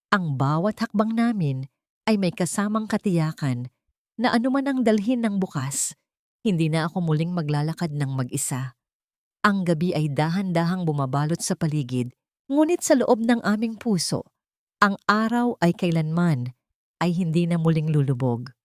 Ang bawat hakbang namin ay may kasamang katiyakan na anuman ang dalhin ng bukas, hindi na ako muling maglalakad ng mag-isa. Ang gabi ay dahan-dahang bumabalot sa paligid, ngunit sa loob ng aming puso, ang araw ay kailanman ay hindi na muling lulubog.